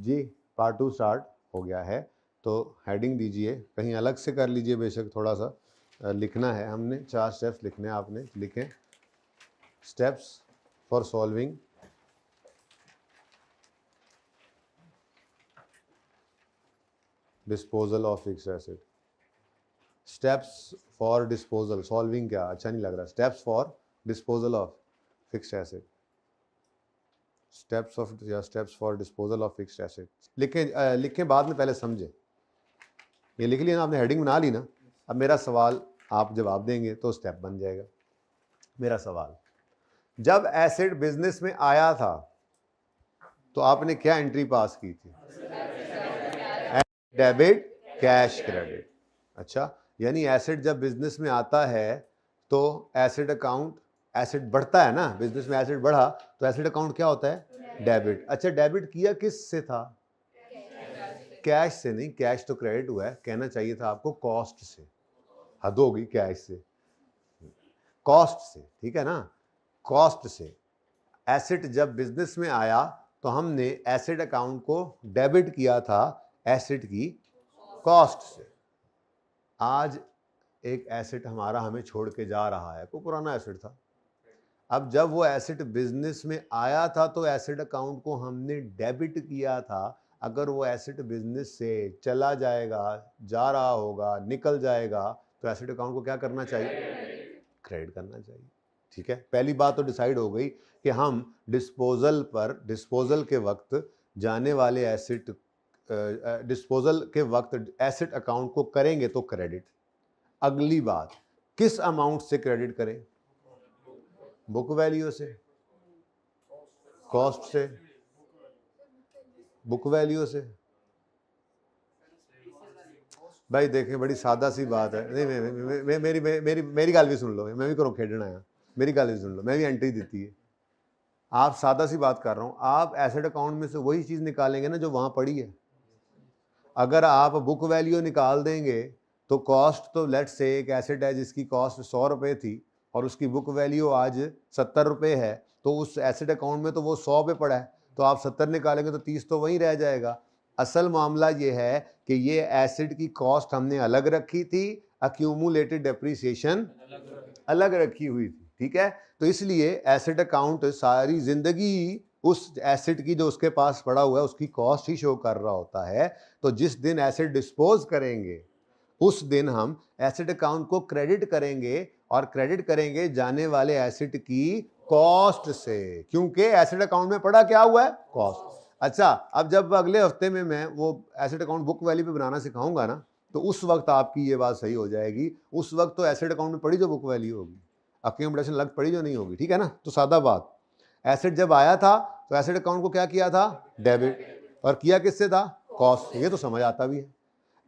जी part 2 start हो गया है, तो हेडिंग दीजिए, कहीं अलग से कर लीजिए, बेशक थोड़ा सा लिखना है हमने, 4 स्टेप्स लिखने हैं, आपने लिखें steps for solving disposal of fixed asset. Steps for disposal, solving क्या अच्छा नहीं लग रहा, steps for disposal of fixed asset, steps for disposal of fixed asset लिखें बाद में, पहले समझें। ये लिख लिया ना आपने, हेडिंग बना ली ना। अब मेरा सवाल आप जवाब देंगे तो स्टेप बन जाएगा। मेरा सवाल, जब एसेट बिजनेस में आया था तो आपने क्या एंट्री पास की थी? Debit cash credit. अच्छा, यानी एसेट जब बिजनेस में आता है तो एसेट अकाउंट, एसेट बढ़ता है ना, बिजनेस में एसेट बढ़ा तो एसेट अकाउंट क्या होता है? डेबिट। अच्छा, डेबिट किया किस से था? कैश से नहीं, कैश तो क्रेडिट हुआ है, कहना चाहिए था आपको कॉस्ट से। हद होगी, कैश से, कॉस्ट से, ठीक है ना, कॉस्ट से। एसेट जब बिजनेस में आया तो हमने एसेट अकाउंट को डेबिट किया था एसेट की कॉस्ट से। आज एक एसेट हमारा हमें छोड़ के जा रहा है, कोई पुराना एसेट था। अब जब वो एसेट बिजनेस में आया था तो एसेट अकाउंट को हमने डेबिट किया था। अगर वो एसेट बिजनेस से चला जाएगा, जा रहा होगा, निकल जाएगा, तो एसेट अकाउंट को क्या करना चाहिए? क्रेडिट करना चाहिए। ठीक है, पहली बात तो डिसाइड हो गई कि हम डिस्पोजल पर, डिस्पोजल के वक्त जाने वाले एसेट, डिस्पोजल के वक्त एसेट अकाउंट को करेंगे तो क्रेडिट। अगली बात, किस अमाउंट से क्रेडिट करें? बुक वैल्यू से, कॉस्ट से, बुक वैल्यू से। भाई देखें, बड़ी सादा सी बात है। नहीं, मेरी गल भी सुन लो, मैं भी घरों खेडना है, मेरी गल भी सुन लो, मैं भी एंट्री दी है। आप सादा सी बात कर रहा हूं, आप एसेट अकाउंट में से वही चीज निकालेंगे ना जो वहां पड़ी है। अगर आप बुक वैल्यू निकाल देंगे तो कॉस्ट तो लेट्स से एक एसेट है जिसकी कॉस्ट 100 रुपये थी और उसकी बुक वैल्यू आज 70 रुपये है, तो उस एसेट अकाउंट में तो वो 100 पे पड़ा है, तो आप 70 निकालेंगे तो 30 तो वहीं रह जाएगा। असल मामला ये है कि ये एसेट की कॉस्ट हमने अलग रखी थी, अक्यूमुलेटेड डेप्रिसिएशन अलग रखी हुई थी। ठीक है, तो इसलिए एसेट अकाउंट सारी जिंदगी उस एसेट की जो उसके पास पड़ा हुआ है उसकी कॉस्ट ही शो कर रहा होता है। तो जिस दिन एसेट डिस्पोज करेंगे उस दिन हम एसेट अकाउंट को क्रेडिट करेंगे, और क्रेडिट करेंगे जाने वाले एसेट की कॉस्ट से, क्योंकि एसेट अकाउंट में पड़ा क्या हुआ है? कॉस्ट। अच्छा, अब जब अगले हफ्ते में मैं वो एसेट अकाउंट बुक वैल्यू पे बनाना सिखाऊंगा ना, तो उस वक्त आपकी ये बात सही हो जाएगी। उस वक्त तो एसेट अकाउंट में पड़ी जो बुक वैल्यू होगी, अक्यूमुलेशन लग पड़ी जो नहीं होगी। ठीक है ना, तो सादा बात, एसेट जब आया था तो एसेट अकाउंट को क्या किया था? डेबिट। और किया किससे था? कॉस्ट। ये तो समझ आता भी है।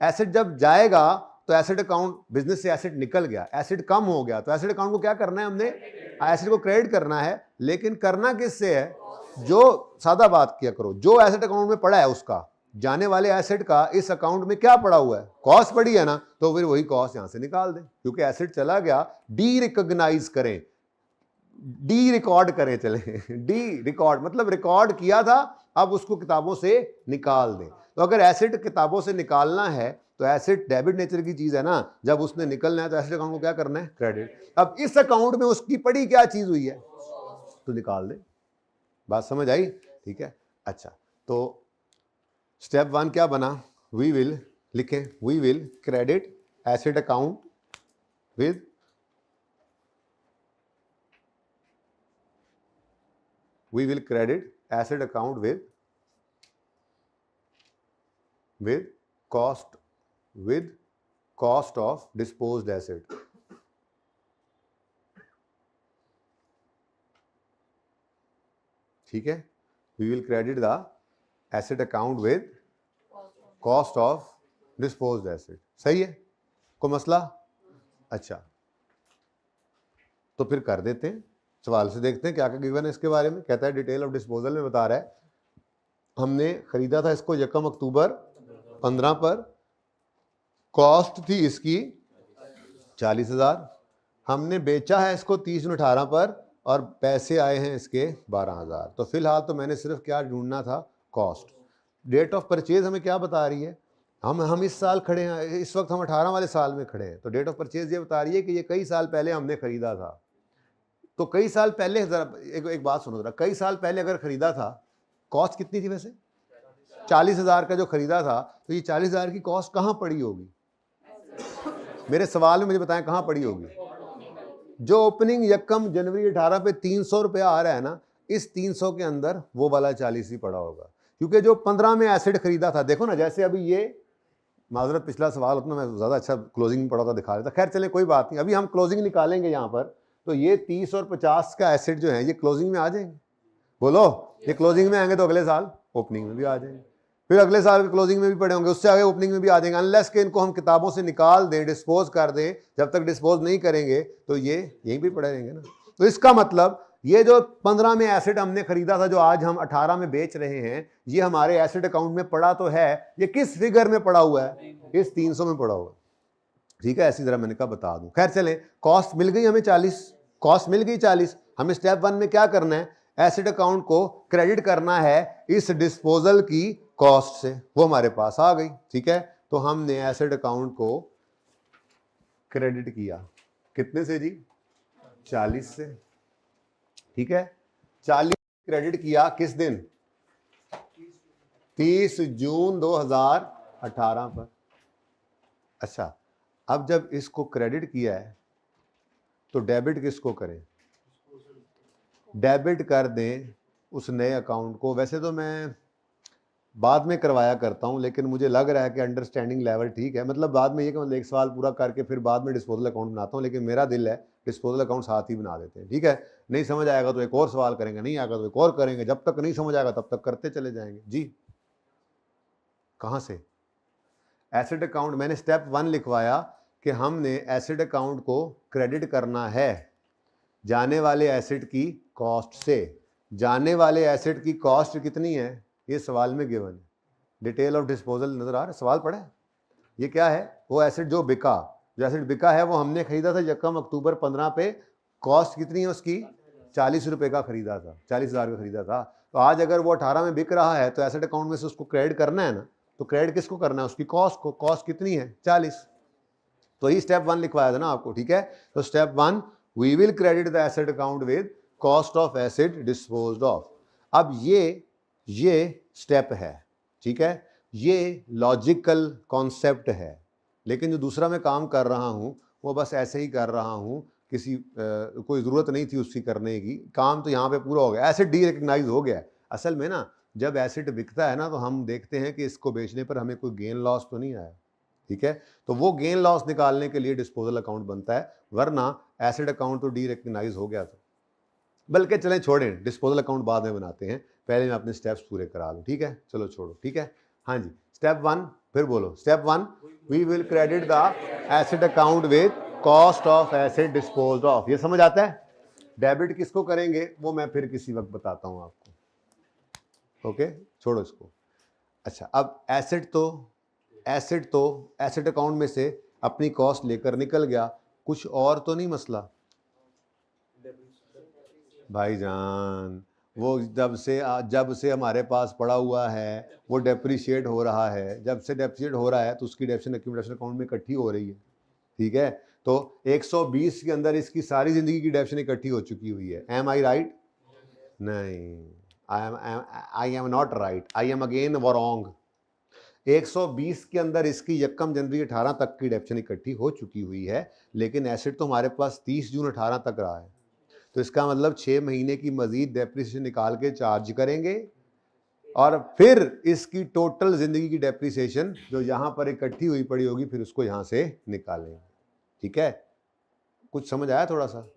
एसेट जब जाएगा तो एसेट अकाउंट, बिजनेस से एसेट निकल गया, एसेट कम हो गया, तो एसेट अकाउंट को क्या करना है? हमने एसेट को क्रेडिट करना है, लेकिन करना किससे है? जो सादा बात किया करो, जो एसेट अकाउंट में पड़ा है उसका, जाने वाले एसेट का इस अकाउंट में क्या पड़ा हुआ है? कॉस्ट पड़ी है ना, तो फिर वही कॉस्ट यहां से निकाल दें, क्योंकि एसेट चला गया। डी रिकॉग्नाइज करें, डी रिकॉर्ड करें, चले डी रिकॉर्ड मतलब रिकॉर्ड किया था, अब उसको किताबों से निकाल दें। तो अगर एसेट किताबों से निकालना है तो एसेट डेबिट नेचर की चीज है ना, जब उसने निकलना है तो एसेट अकाउंट को क्या करना है? क्रेडिट। अब इस अकाउंट में उसकी पड़ी क्या चीज हुई है तो निकाल दे। बात समझ आई? ठीक है। अच्छा, तो स्टेप 1 क्या बना? वी विल, लिखें, we will credit asset account with we will credit asset account with cost of disposed asset. ठीक है, we will credit the asset account with cost of disposed asset. सही है, कोई मसला? अच्छा, तो फिर कर देते हैं, सवाल से देखते हैं क्या क्या गिवन है इसके बारे में। कहता है डिटेल ऑफ डिस्पोजल में बता रहा है, हमने खरीदा था इसको 1 अक्टूबर 15 पर, कॉस्ट थी इसकी 40,000, हमने बेचा है इसको 30/18 पर और पैसे आए हैं इसके 12,000। तो फिलहाल तो मैंने सिर्फ क्या ढूंढना था? कॉस्ट। डेट ऑफ परचेज हमें क्या बता रही है, हम इस साल खड़े हैं, इस वक्त हम 18 वाले साल में खड़े हैं, तो डेट ऑफ परचेज ये बता रही है कि ये कई साल पहले हमने खरीदा था। तो कई साल पहले जरा एक बात सुनो जरा, कई साल पहले अगर खरीदा था, कॉस्ट कितनी थी वैसे? 40,000 का जो खरीदा था, तो ये 40,000 की कॉस्ट कहाँ पड़ी होगी? मेरे सवाल में मुझे बताएं कहाँ पड़ी होगी? जो ओपनिंग यकम जनवरी 18 पे 300 रुपया आ रहा है ना, इस 300 के अंदर वो वाला 40 ही पड़ा होगा, क्योंकि जो 15 में एसेट खरीदा था, देखो ना, जैसे अभी ये माजरत पिछला सवाल उतना मैं ज़्यादा अच्छा क्लोजिंग में पढ़ा था, दिखा रहा था, खैर चले कोई बात नहीं, अभी हम क्लोजिंग निकालेंगे यहाँ पर, तो ये 30 और 50 का एसेट जो है ये क्लोजिंग में आ जाएंगे। बोलो, ये क्लोजिंग में आएंगे तो अगले साल ओपनिंग में भी आ जाएंगे, फिर अगले साल के क्लोजिंग में भी पड़े होंगे, उससे आगे ओपनिंग में भी आ जाएंगे, अनलेस के इनको हम किताबों से निकाल दें, डिस्पोज कर दें। जब तक डिस्पोज नहीं करेंगे तो ये यहीं भी पड़े रहेंगे ना। तो इसका मतलब ये जो 15 में एसेट हमने खरीदा था, जो आज हम 18 में बेच रहे हैं, ये हमारे एसेट अकाउंट में पड़ा तो है, ये किस फिगर में पड़ा हुआ है? इस 300 में पड़ा हुआ है। ठीक है, ऐसी तरह मैंने कहा बता दूं। खैर चलें, कॉस्ट मिल गई हमें 40, कॉस्ट मिल गई 40। हमें स्टेप 1 में क्या करना है? एसेट अकाउंट को क्रेडिट करना है इस डिस्पोजल की कॉस्ट से, वो हमारे पास आ गई। ठीक है, तो हमने एसेट अकाउंट को क्रेडिट किया, कितने से जी? 40 से। ठीक है, 40 क्रेडिट किया किस दिन? 30 जून 2018 पर। अच्छा, अब जब इसको क्रेडिट किया है तो डेबिट किसको करें? डेबिट कर दें उस नए अकाउंट को। वैसे तो मैं बाद में करवाया करता हूं, लेकिन मुझे लग रहा है कि अंडरस्टैंडिंग लेवल ठीक है, मतलब बाद में ये कि मतलब एक सवाल पूरा करके फिर बाद में डिस्पोजल अकाउंट बनाता हूं, लेकिन मेरा दिल है डिस्पोजल अकाउंट साथ ही बना देते हैं। ठीक है, नहीं समझ आएगा तो एक और सवाल करेंगे, नहीं आएगा तो एक और करेंगे, जब तक नहीं समझ आएगा तब तक करते चले जाएंगे। जी, कहाँ से? एसेट अकाउंट मैंने स्टेप 1 लिखवाया कि हमने एसेट अकाउंट को क्रेडिट करना है जाने वाले एसेट की कॉस्ट से। जाने वाले एसेट की कॉस्ट कितनी है? ये सवाल में गिवन है। डिटेल ऑफ डिस्पोजल नजर आ रहा है? सवाल पढ़े, ये क्या है? वो एसेट जो बिका, जो एसेट बिका है वो हमने खरीदा था यकम अक्टूबर 15 पे, कॉस्ट कितनी है उसकी? 40 रुपए का खरीदा था, 40,000 का खरीदा था। तो आज अगर वो 18 में बिक रहा है तो एसेट अकाउंट में से उसको क्रेडिट करना है ना, तो क्रेडिट किसको करना है? उसकी कॉस्ट को। कॉस्ट कितनी है? 40। तो ही स्टेप 1 लिखवाया था ना आपको। ठीक है, तो step 1, we will credit the asset account with cost of asset disposed of. अब ये स्टेप है। ठीक है, ये लॉजिकल कॉन्सेप्ट है, लेकिन जो दूसरा मैं काम कर रहा हूं वो बस ऐसे ही कर रहा हूं, किसी कोई ज़रूरत नहीं थी उसकी करने की, काम तो यहाँ पे पूरा हो गया, एसेट डी रिकग्नाइज हो गया है। असल में ना, जब एसेट बिकता है ना तो हम देखते हैं कि इसको बेचने पर हमें कोई गेन लॉस तो नहीं आया। ठीक है, तो वो गेन लॉस निकालने के लिए डिस्पोजल अकाउंट बनता है, वरना एसेट अकाउंट तो डी रिकग्नाइज हो गया था। बल्कि चलें छोड़ें, डिस्पोजल अकाउंट बाद में बनाते हैं, पहले मैं अपने स्टेप्स पूरे करा दूं। ठीक है, चलो छोड़ो। ठीक है, हाँ जी, स्टेप 1 फिर बोलो। Step 1, we will credit the asset account with cost of asset disposed of. ये समझ आता है? डेबिट किसको करेंगे वो मैं फिर किसी वक्त बताता हूं आपको। ओके, छोड़ो इसको। अच्छा, अब एसेट अकाउंट में से अपनी कॉस्ट लेकर निकल गया, कुछ और तो नहीं मसला भाईजान? वो जब से हमारे पास पड़ा हुआ है वो डेप्रिशिएट हो रहा है, जब से डेप्रिशिएट हो रहा है तो उसकी डेप्रिसिएशन एक्यूमुलेशन अकाउंट में इकट्ठी हो रही है। ठीक है, तो 120 के अंदर इसकी सारी जिंदगी की डेप्रिसिएशन इकट्ठी हो चुकी हुई है। एम आई राइट? नहीं, I am not right, I am again wrong. 120 के अंदर इसकी यकम जनवरी 18 तक की डेप्रिसिएशन इकट्ठी हो चुकी हुई है, लेकिन एसेट तो हमारे पास 30 जून 18 तक रहा है, तो इसका मतलब 6 महीने की मजीद डेप्रिसिएशन निकाल के चार्ज करेंगे, और फिर इसकी टोटल जिंदगी की डेप्रिसिएशन जो यहाँ पर इकट्ठी हुई पड़ी होगी फिर उसको यहाँ से निकालेंगे। ठीक है, कुछ समझ आया थोड़ा सा?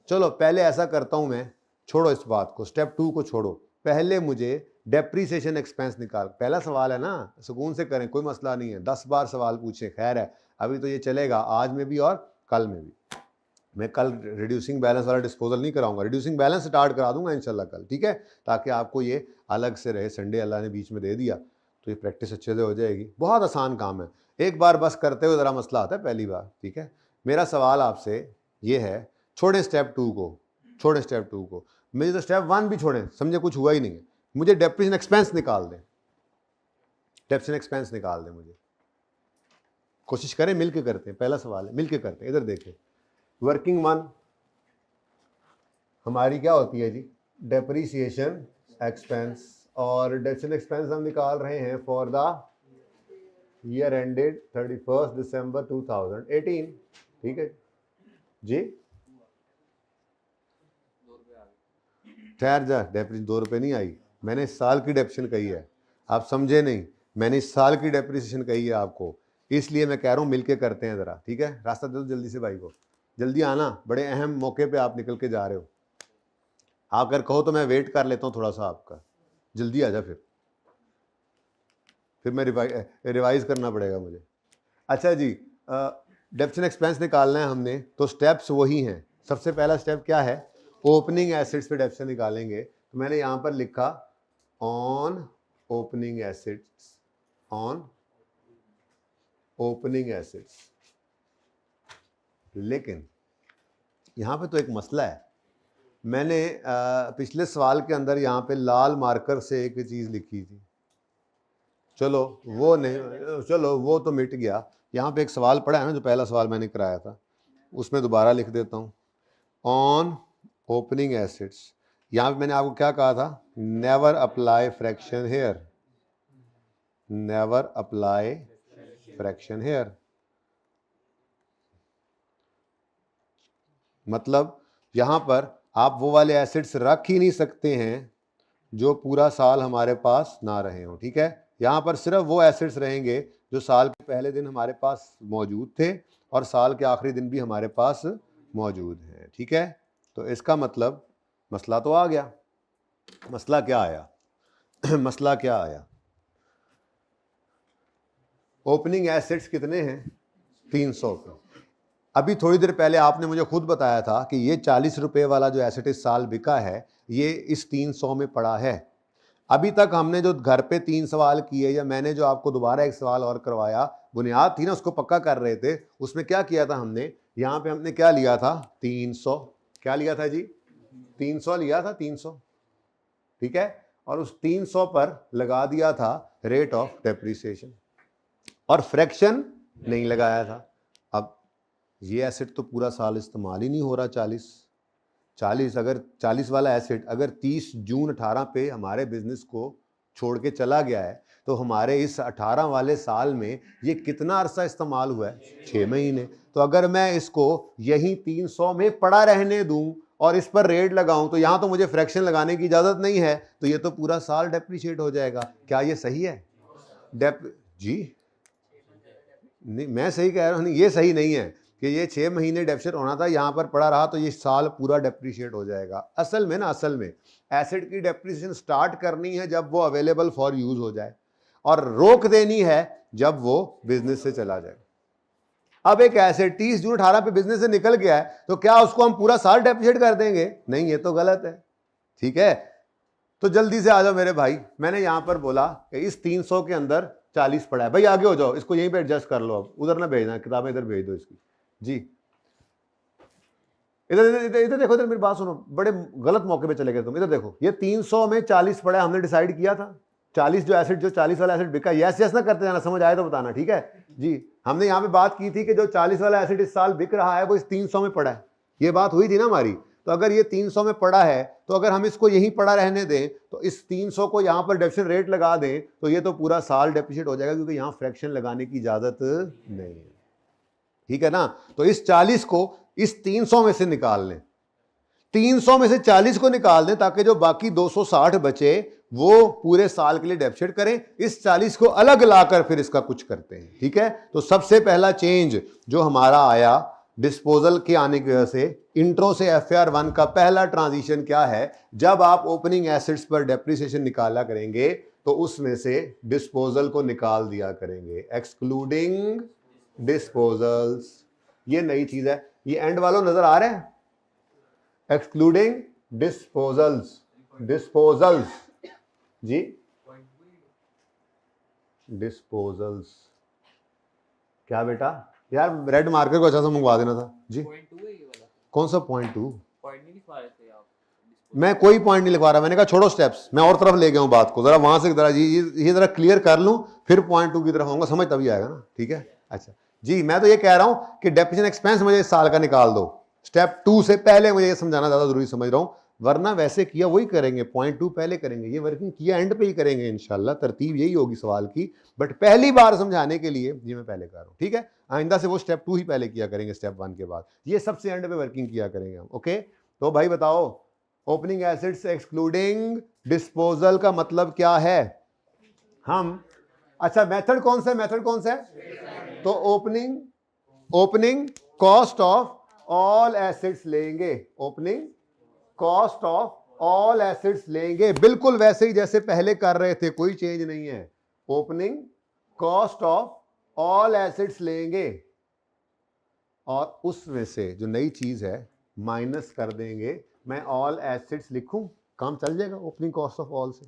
चलो पहले ऐसा करता हूँ मैं, छोड़ो इस बात को, स्टेप 2 को छोड़ो, पहले मुझे डेप्रिसिएशन एक्सपेंस निकाल। पहला सवाल है ना, सुकून से करें, कोई मसला नहीं है, 10 बार सवाल पूछें, खैर है, अभी तो ये चलेगा आज में भी और कल में भी। मैं कल रिड्यूसिंग बैलेंस वाला डिस्पोजल नहीं कराऊंगा, रिड्यूसिंग बैलेंस स्टार्ट करा दूंगा इंशाल्लाह कल। ठीक है, ताकि आपको ये अलग से रहे, संडे अल्लाह ने बीच में दे दिया तो ये प्रैक्टिस अच्छे से हो जाएगी। बहुत आसान काम है, एक बार बस करते हुए ज़रा मसला आता है पहली बार। ठीक है, मेरा सवाल आपसे ये है, छोड़ें स्टेप 2 को, छोड़ें स्टेप 2 को, मुझे तो स्टेप 1 भी छोड़ें, समझे कुछ हुआ ही नहीं है, मुझे डेप्रिसिएशन एक्सपेंस निकाल दें। डेप्शन एक्सपेंस निकाल दें मुझे, कोशिश करें, मिलके करते हैं, पहला सवाल है, मिलके करते हैं। इधर देखें, वर्किंग वन हमारी क्या होती है जी, डेप्रीसिएशन एक्सपेंस, और डेप्शन एक्सपेंस हम निकाल रहे हैं फॉर द ईयर एंडेड 31 दिसंबर 2018, ठीक है जी। ठहर जा, डेप्रीसिएशन 2 रुपये नहीं आई, मैंने इस साल की डेप्शन कही है, आप समझे नहीं, मैंने इस साल की डेप्रीसिएशन कही है आपको, इसलिए मैं कह रहा हूँ मिलके करते हैं ज़रा, ठीक है। रास्ता दे दो जल्दी से भाई को, जल्दी आना, बड़े अहम मौके पे आप निकल के जा रहे हो। आप अगर कहो तो मैं वेट कर लेता हूँ थोड़ा सा आपका, जल्दी आ जा, फिर मैं रिवाइज करना पड़ेगा मुझे। अच्छा जी, डेप्शन एक्सपेंस निकालना है हमने, तो स्टेप्स वही हैं। सबसे पहला स्टेप क्या है, ओपनिंग एसेट्स पे डेप्शन निकालेंगे। तो मैंने यहाँ पर लिखा on opening assets, on opening assets. लेकिन यहाँ पे तो एक मसला है, मैंने पिछले सवाल के अंदर यहाँ पे लाल मार्कर से एक चीज़ लिखी थी, चलो वो नहीं, चलो वो तो मिट गया। यहाँ पे एक सवाल पड़ा है ना, जो पहला सवाल मैंने कराया था, उसमें दोबारा लिख देता हूँ, ऑन ओपनिंग एसेट्स। यहाँ पे मैंने आपको क्या कहा था, never apply fraction here, never apply fraction here. मतलब यहाँ पर आप वो वाले एसेट्स रख ही नहीं सकते हैं जो पूरा साल हमारे पास ना रहे हो, ठीक है। यहाँ पर सिर्फ वो एसेट्स रहेंगे जो साल के पहले दिन हमारे पास मौजूद थे और साल के आखिरी दिन भी हमारे पास मौजूद हैं, ठीक है। तो इसका मतलब मसला तो आ गया। मसला क्या आया मसला क्या आया, ओपनिंग एसेट्स कितने हैं, 300 पे। अभी थोड़ी देर पहले आपने मुझे खुद बताया था कि ये 40 रुपए वाला जो एसेट इस साल बिका है, ये इस 300 में पड़ा है। अभी तक हमने जो घर पे 3 सवाल किए, या मैंने जो आपको दोबारा एक सवाल और करवाया, बुनियाद थी ना, उसको पक्का कर रहे थे, उसमें क्या किया था हमने, यहाँ पे हमने क्या लिया था, 300, क्या लिया था जी, 300 लिया था, 300, ठीक है। और उस 300 पर लगा दिया था रेट ऑफ डेप्रीसिएशन, और फ्रैक्शन नहीं लगाया था। अब ये एसेट तो पूरा साल इस्तेमाल ही नहीं हो रहा, 40 अगर 40 वाला एसेट अगर 30 जून 18 पे हमारे बिजनेस को छोड़ के चला गया है, तो हमारे इस 18 वाले साल में ये कितना अरसा इस्तेमाल हुआ है, 6 महीने। तो अगर मैं इसको यहीं 300 में पड़ा रहने दूं और इस पर रेट लगाऊं, तो यहाँ तो मुझे फ्रैक्शन लगाने की इजाज़त नहीं है, तो ये तो पूरा साल डेप्रीशिएट हो जाएगा। क्या ये सही है? जी नहीं, मैं सही कह रहा हूँ, ये सही नहीं है कि ये 6 महीने डेप्रीशिएट होना था, यहाँ पर पड़ा रहा तो ये साल पूरा डेप्रीशिएट हो जाएगा। असल में एसेट की डेप्रीसिएशन स्टार्ट करनी है जब वो अवेलेबल फॉर यूज हो जाए, और रोक देनी है जब वो बिजनेस से चला जाए। अब एक एसेट 30 जून 18 पे बिजनेस से निकल गया है, तो क्या उसको हम पूरा साल डेप्रीशिएट कर देंगे? नहीं, ये तो गलत है, ठीक है। तो जल्दी से आ जाओ मेरे भाई, मैंने यहां पर बोला कि इस 300 के अंदर 40 पड़ा है, भाई आगे हो जाओ, इसको यहीं पे एडजस्ट कर लो, अब उधर ना भेजना, किताबें इधर भेज दो इसकी जी। इधर इधर इधर देखो, इधर मेरी बात सुनो, बड़े गलत मौके पे चले गए तुम। इधर देखो, ये 300 में 40 पड़ा है, हमने डिसाइड किया था 40 जो 40 वाला एसेट बिका। यस यस ना करते जाना, समझ आए तो बताना, ठीक है जी। हमने यहाँ पे बात की थी कि जो 40 वाला एसेट इस साल बिक रहा है वो इस 300 में पड़ा है, ये बात हुई थी ना हमारी। तो अगर ये 300 में पड़ा है, तो अगर हम इसको यहीं पड़ा रहने दें, तो इस 300 को यहाँ पर डेप्रीशिएशन रेट लगा दें, तो ये तो पूरा साल डेप्रीशिएट हो जाएगा, क्योंकि यहाँ फ्रैक्शन लगाने की इजाजत नहीं है, ठीक है ना। तो इस 40 को इस 300 में से निकाल लें, 300 में से 40 को निकाल दें, ताकि जो बाकी 260 बचे वो पूरे साल के लिए डेप्रीशिएट करें। इस 40 को अलग लाकर फिर इसका कुछ करते हैं, ठीक है। तो सबसे पहला चेंज जो हमारा आया डिस्पोजल के आने की वजह से, इंट्रो से FAR 1 का पहला ट्रांजिशन क्या है, जब आप ओपनिंग एसेट्स पर डेप्रीसिएशन निकाला करेंगे तो उसमें से डिस्पोजल को निकाल दिया करेंगे, एक्सक्लूडिंग डिस्पोजल्स। ये नई चीज है, ये एंड वालों नजर आ रहे हैं, एक्सक्लूडिंग डिस्पोजल्स, डिस्पोजल्स जी, डिस्पोजल्स। क्या बेटा, यार रेड मार्कर को अच्छा सा मंगवा देना था जी। कौन सा पॉइंट 2? मैं कोई पॉइंट नहीं लिखवा रहा, मैंने कहा छोड़ो स्टेप्स, मैं और तरफ ले गया हूं बात को, जरा वहां से जरा ये जरा क्लियर कर लूं, फिर पॉइंट 2 की तरफ आऊंगा, समझ तभी आएगा ना, ठीक है। अच्छा जी, मैं तो ये कह रहा हूं कि डेप्रिसिएशन एक्सपेंस मुझे इस साल का निकाल दो, स्टेप 2 से पहले मुझे ये समझाना ज्यादा जरूरी समझ रहा हूं, वरना वैसे किया वही करेंगे, पॉइंट 2 पहले करेंगे, ये वर्किंग किया एंड पे ही करेंगे इंशाल्लाह, तरतीब यही होगी सवाल की, बट पहली बार समझाने के लिए ये मैं पहले कर रहा हूं, ठीक है। आइंदा से वो स्टेप 2 ही पहले किया करेंगे स्टेप 1 के बाद, ये सबसे एंड पे वर्किंग किया करेंगे हम, ओके। तो भाई बताओ ओपनिंग एसेट्स एक्सक्लूडिंग डिस्पोजल का मतलब क्या है। हम अच्छा मेथड कौन सा है, मेथड कौन सा है, तो opening cost of all assets लेंगे, opening cost of all assets लेंगे, बिल्कुल वैसे ही जैसे पहले कर रहे थे, कोई चेंज नहीं है। Opening cost of all assets लेंगे और उसमें से जो नई चीज है माइनस कर देंगे। मैं ऑल एसेट्स लिखूं, काम चल जाएगा, ओपनिंग कॉस्ट ऑफ ऑल से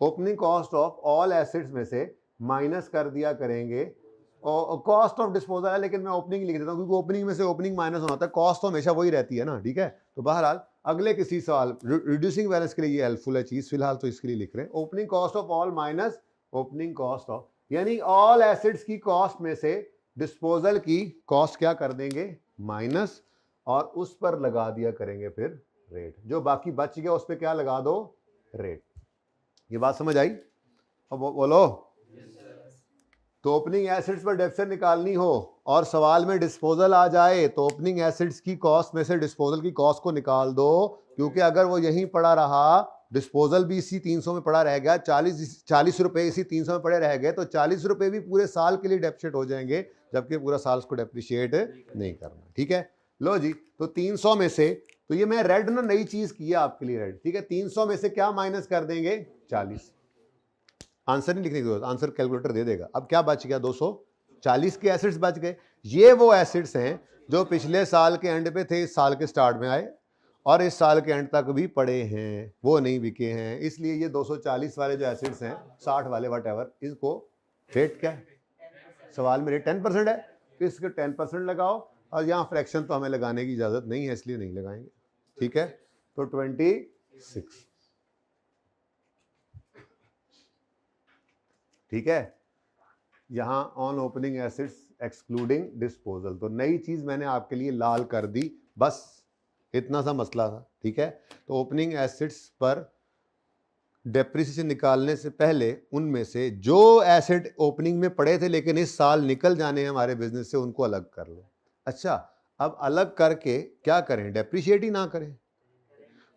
opening cost of all assets में से माइनस कर दिया करेंगे और कॉस्ट ऑफ डिस्पोजल है, लेकिन मैं ओपनिंग लिख देता हूं क्योंकि ओपनिंग में से ओपनिंग माइनस होना होता है, कॉस्ट तो हमेशा वही रहती है ना, ठीक है। तो बहरहाल अगले किसी सवाल रिड्यूसिंग बैलेंस के लिए ये हेल्पफुल है चीज, फिलहाल तो इसके लिए लिख रहे हैं opening cost of all minus opening cost of, यानी ऑल एसेट्स की कॉस्ट में से डिस्पोजल की कॉस्ट क्या कर देंगे माइनस, और उस पर लगा दिया करेंगे फिर रेट, जो बाकी बच गया उस पर क्या लगा दो, रेट। ये बात समझ आई, अब बोलो। तो ओपनिंग एसेट्स पर डेप्शन निकालनी हो और सवाल में डिस्पोजल आ जाए तो ओपनिंग एसेट्स की कॉस्ट में से डिस्पोजल की कॉस्ट को निकाल दो, क्योंकि अगर वो यहीं पड़ा रहा, डिस्पोजल भी इसी 300 में पड़ा रह गया, 40 रुपए इसी 300 में पड़े रह गए, तो 40 रुपए भी पूरे साल के लिए डेप्रिशिएट हो जाएंगे, जबकि पूरा साल उसको डेप्रिशिएट नहीं करना, ठीक है। लो जी, तो 300 में से, तो ये मैं रेड ना नई चीज की है आपके लिए रेड, ठीक है। 300 में से क्या माइनस कर देंगे, 40। आंसर नहीं लिखने की जरूरत, आंसर कैलकुलेटर दे देगा। अब क्या बच गया, 240 के एसेट्स बच गए। ये वो एसेट्स हैं जो पिछले साल के एंड पे थे, इस साल के स्टार्ट में आए और इस साल के एंड तक भी पड़े हैं, वो नहीं बिके हैं, इसलिए ये 240 वाले जो एसेट्स हैं, 60 वाले वट, इसको रेट क्या है, सवाल में रेट 10% है, तो इसके 10% लगाओ, और यहाँ फ्रैक्शन तो हमें लगाने की इजाजत नहीं है इसलिए नहीं लगाएंगे, ठीक है। तो 26, ठीक है। यहां on opening assets excluding disposal, तो नई चीज मैंने आपके लिए लाल कर दी, बस इतना सा मसला था, ठीक है। तो ओपनिंग एसेट्स पर डेप्रिसिएशन निकालने से पहले उनमें से जो एसेट ओपनिंग में पड़े थे लेकिन इस साल निकल जाने हैं हमारे बिजनेस से, उनको अलग कर लो। अच्छा, अब अलग करके क्या करें, डेप्रिशिएट ही ना करें,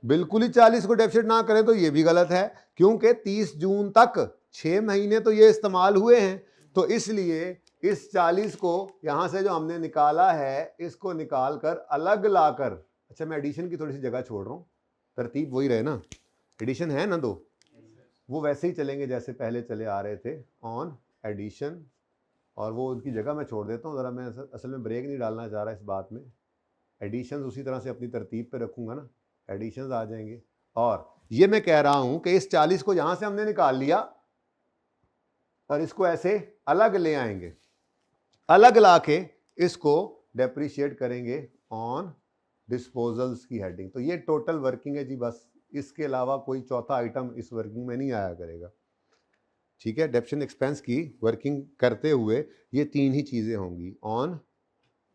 बिल्कुल ही 40 को डेप्रिशिएट ना करें, तो ये भी गलत है, क्योंकि 30 जून तक 6 महीने तो ये इस्तेमाल हुए हैं, तो इसलिए इस 40 को यहां से जो हमने निकाला है इसको निकाल कर अलग लाकर, अच्छा मैं एडिशन की थोड़ी सी जगह छोड़ रहा हूं, तरतीब वही रहे ना, एडिशन है ना, दो वो वैसे ही चलेंगे जैसे पहले चले आ रहे थे, ऑन एडिशन, और वो उनकी जगह मैं छोड़ देता हूँ ज़रा, मैं असल में ब्रेक नहीं डालना चाह रहा इस बात में, एडिशन उसी तरह से अपनी तरतीब पे रखूंगा ना, एडिशंस आ जाएंगे। और ये मैं कह रहा हूं कि इस 40 को यहां से हमने निकाल लिया और इसको ऐसे अलग ले आएंगे, अलग लाके इसको डेप्रिशिएट करेंगे ऑन डिस्पोजल्स की हेडिंग, तो ये टोटल वर्किंग है जी, बस इसके अलावा कोई चौथा आइटम इस वर्किंग में नहीं आया करेगा, ठीक है। डेप्शन एक्सपेंस की वर्किंग करते हुए ये 3 ही चीजें होंगी, on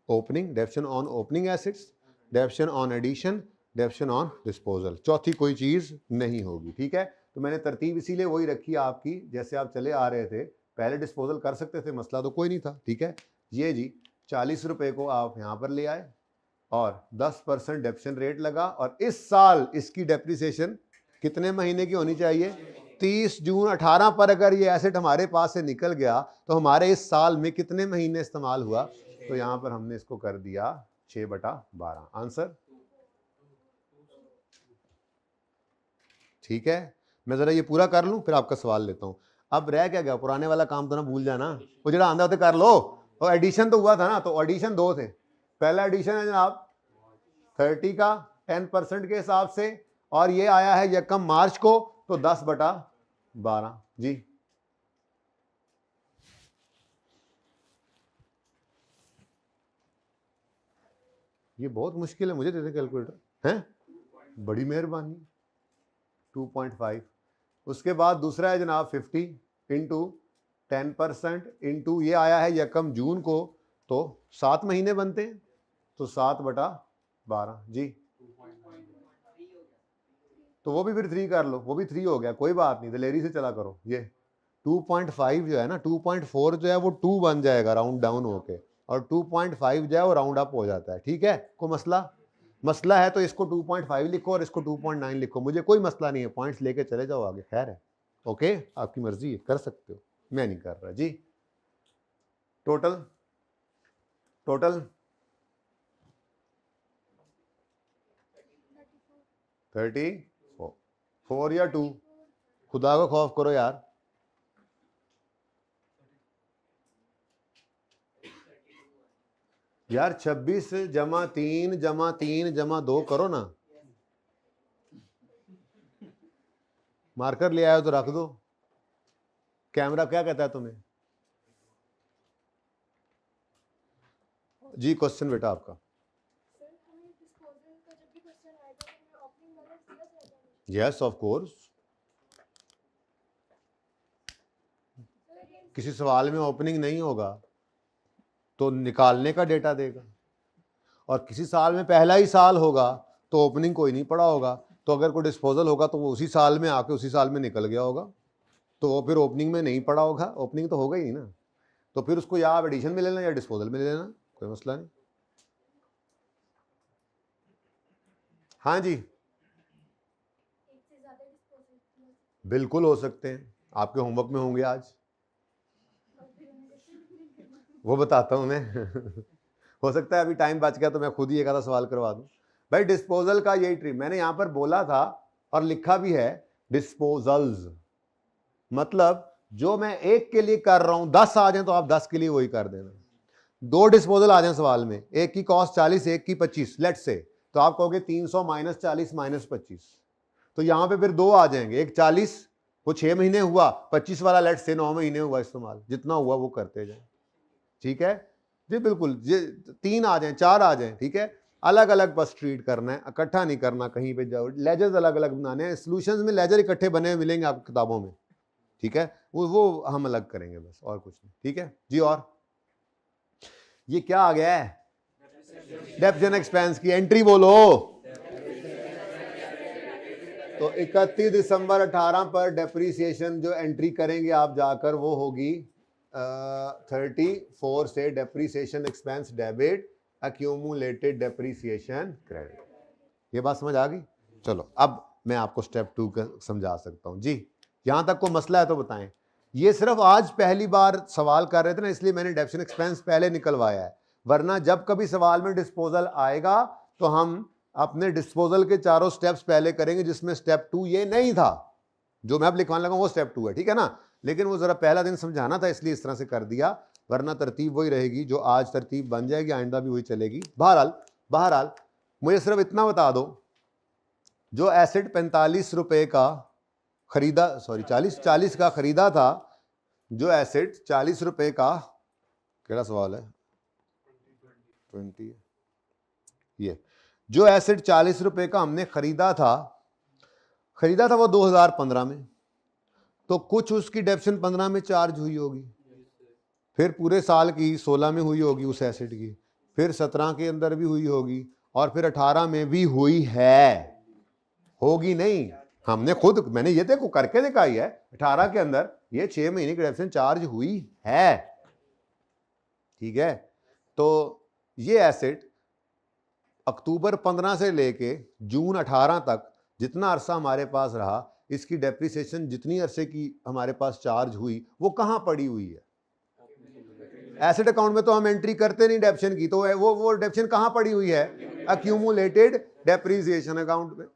opening, depreciation on opening assets, depreciation on addition, depreciation on disposal, चौथी कोई चीज नहीं होगी, ठीक है। तो मैंने तरतीब इसीलिए वही रखी आपकी जैसे आप चले आ रहे थे, पहले डिस्पोजल कर सकते थे, मसला तो कोई नहीं था, ठीक है। ये जी 40 रुपए को आप यहां पर ले आए और 10% डेप्शन रेट लगा, और इस साल इसकी डेप्रिसिएशन कितने महीने की होनी चाहिए, 30 जून 18 पर अगर ये एसेट हमारे पास से निकल गया तो हमारे इस साल में कितने महीने इस्तेमाल हुआ, तो यहां पर हमने इसको कर दिया 6/12, आंसर ठीक है। मैं जरा ये पूरा कर लूं फिर आपका सवाल लेता हूं। अब रह क्या गया, पुराने वाला काम तो ना भूल जाना, वो जरा आंदा होते कर लो, और एडिशन तो हुआ था ना, तो एडिशन 2 थे, पहला एडिशन है जनाब 30 का 10% के हिसाब से, और ये आया है यकम मार्च को, तो 10/12 जी। ये बहुत मुश्किल है, मुझे देते कैलकुलेटर हैं, बड़ी मेहरबानी, 2.5। उसके बाद दूसरा है जनाब 50 इंटू 10% इंटू ये आया है यकम जून को, तो 7 महीने बनते हैं, तो 7/12 जी, तो वो भी फिर 3 कर लो, वो भी 3 हो गया, कोई बात नहीं, दलेरी से चला करो। ये 2.5 जो है ना, 2.4 जो है वो 2 बन जाएगा राउंड डाउन होके, और 2.5 जो है वो राउंड अप हो जाता है। ठीक है, कोई मसला है तो इसको 2.5 लिखो और इसको 2.9 लिखो, मुझे कोई मसला नहीं है, पॉइंट्स लेके चले जाओ आगे, खैर है। ओके, आपकी मर्जी है, कर सकते हो, मैं नहीं कर रहा जी। टोटल 34 या 2, खुदा का खौफ करो यार। यार 26 जमा 3 जमा 3 जमा 2 करो ना, मार्कर ले आयो तो रख दो। कैमरा क्या कहता है तुम्हें? जी क्वेश्चन बेटा आपका। यस ऑफ कोर्स, किसी सवाल में ओपनिंग नहीं होगा तो निकालने का डेटा देगा, और किसी साल में पहला ही साल होगा तो ओपनिंग कोई नहीं पड़ा होगा, तो अगर कोई डिस्पोजल होगा तो वो उसी साल में आके उसी साल में निकल गया होगा, तो वो फिर ओपनिंग में नहीं पड़ा होगा, ओपनिंग तो होगा ही नहीं ना, तो फिर उसको या आप एडिशन में ले लेना या डिस्पोजल में ले लेना, कोई मसला नहीं। हाँ जी, बिल्कुल हो सकते हैं, आपके होमवर्क में होंगे आज, वो बताता हूं मैं हो सकता है अभी टाइम बच गया तो मैं खुद ही एक आधा सवाल करवा दूं। भाई डिस्पोजल का यही ट्री मैंने यहां पर बोला था और लिखा भी है, डिस्पोजल्स मतलब जो मैं एक के लिए कर रहा हूं 10 आ जाए तो आप 10 के लिए वही कर देना। 2 डिस्पोजल आ जाए सवाल में, एक की कॉस्ट 40 एक की 25 लेट से, तो आप कहोगे 300 माइनस 40 माइनस 25, तो यहां पे फिर 2 आ जाएंगे, एक 40 वो 6 महीने हुआ, 25 वाला लेट से 9 महीने हुआ इस्तेमाल, जितना हुआ वो करते जाए। ठीक है जी, बिल्कुल जी, 3 आ जाए 4 आ जाए, ठीक है, अलग अलग बस ट्रीट करना है, इकट्ठा नहीं करना, कहीं पे जाओ लेजर्स अलग अलग बनाने हैं, सॉल्यूशंस में लेजर इकट्ठे बने मिलेंगे आपको किताबों में, ठीक है, वो हम अलग करेंगे बस, और कुछ नहीं। ठीक है जी, और ये क्या आ गया है? डेप्थ एक्सपेंस की एंट्री बोलो। तो 31 दिसंबर 18 पर डेप्रीसिएशन जो एंट्री करेंगे आप जाकर वो होगी 34 से depreciation expense debit, accumulated depreciation credit. ये बात समझ आ गई? चलो अब मैं आपको स्टेप 2 का समझा सकता हूं जी, यहां तक को मसला है तो बताएं। ये सिर्फ आज पहली बार सवाल कर रहे थे ना, इसलिए मैंने डेप्रीसिएशन एक्सपेंस पहले निकलवाया है, वरना जब कभी सवाल में डिस्पोजल आएगा तो हम अपने डिस्पोजल के चारों स्टेप्स पहले करेंगे, जिसमें स्टेप 2 ये नहीं था, जो मैं अब लिखवाने लगा वो स्टेप 2 है, ठीक है ना, लेकिन वो जरा पहला दिन समझाना था इसलिए इस तरह से कर दिया, वरना तरतीब वही रहेगी जो आज तरतीब बन जाएगी, आइंदा भी वही चलेगी। बहरहाल मुझे सिर्फ इतना बता दो, जो एसेट 45 रुपए का खरीदा, सॉरी 40 का खरीदा था, जो एसेट 40 रुपए का, केड़ा सवाल है 20, ये जो एसेट 40 रुपए का हमने खरीदा था वो 2015 में, तो कुछ उसकी डेप्शन 15 में चार्ज हुई होगी, फिर पूरे साल की 16 में हुई होगी उस एसेट की, फिर 17 के अंदर भी हुई होगी, और फिर 18 में भी हुई है, होगी नहीं, हमने खुद, मैंने ये देखो करके दिखाई है, 18 के अंदर ये 6 महीने की डेप्शन चार्ज हुई है। ठीक है, तो ये एसेट अक्टूबर 15 से लेके जून 18 तक जितना अरसा हमारे पास रहा, इसकी डेप्रिसिएशन जितनी अरसे की हमारे पास चार्ज हुई वो कहां पड़ी हुई है? एसेट अकाउंट में तो हम एंट्री करते नहीं डेप्शन की, तो वो डेप्शन कहां पड़ी हुई है? एक्यूमुलेटेड डेप्रिसिएशन अकाउंट में।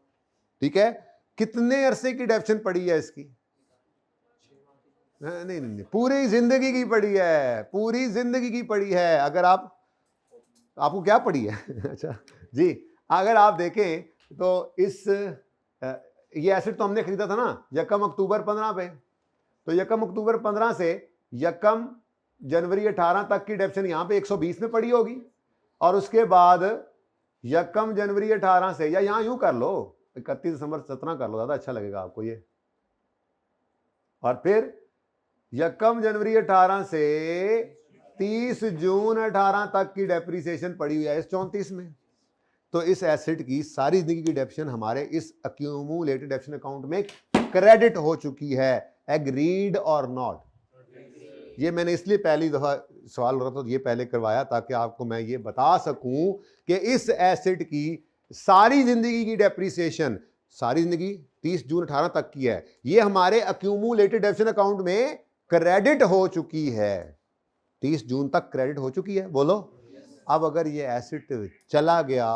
ठीक है, कितने अरसे की डेप्शन पड़ी है इसकी? नहीं, पूरी जिंदगी की पड़ी है, पूरी जिंदगी की पड़ी है। अगर आपको क्या पड़ी है अच्छा जी, अगर आप देखें तो ये एसेट तो हमने खरीदा था ना यकम अक्टूबर 15 पे, तो यकम अक्टूबर 15 से यकम जनवरी 18 तक की डेप्शन यहां पे 120 में पड़ी होगी, और उसके बाद यकम जनवरी 18 से, या यहां यूं कर लो 31 दिसंबर 17 कर लो, ज्यादा अच्छा लगेगा आपको ये, और फिर यकम जनवरी 18 से 30 जून 18 तक की डेप्रीसिएशन पड़ी हुई है इस 34 में। तो इस एसेट की सारी जिंदगी की डेप्रीसिएशन हमारे इस अक्यूमुलेटेड डेप्रीसिएशन अकाउंट में क्रेडिट हो चुकी है। एग्रीड और नॉट? ये मैंने इसलिए पहली दफा सवाल हो रहा था ये पहले करवाया ताकि आपको मैं ये बता सकूं कि इस एसेट की सारी जिंदगी की डेप्रीसिएशन, सारी जिंदगी 30 जून 18 तक की है, ये हमारे अक्यूमुलेटेड डेप्रीसिएशन अकाउंट में क्रेडिट हो चुकी है। 30 जून तक क्रेडिट हो चुकी है, बोलो। अब अगर ये एसेट चला गया,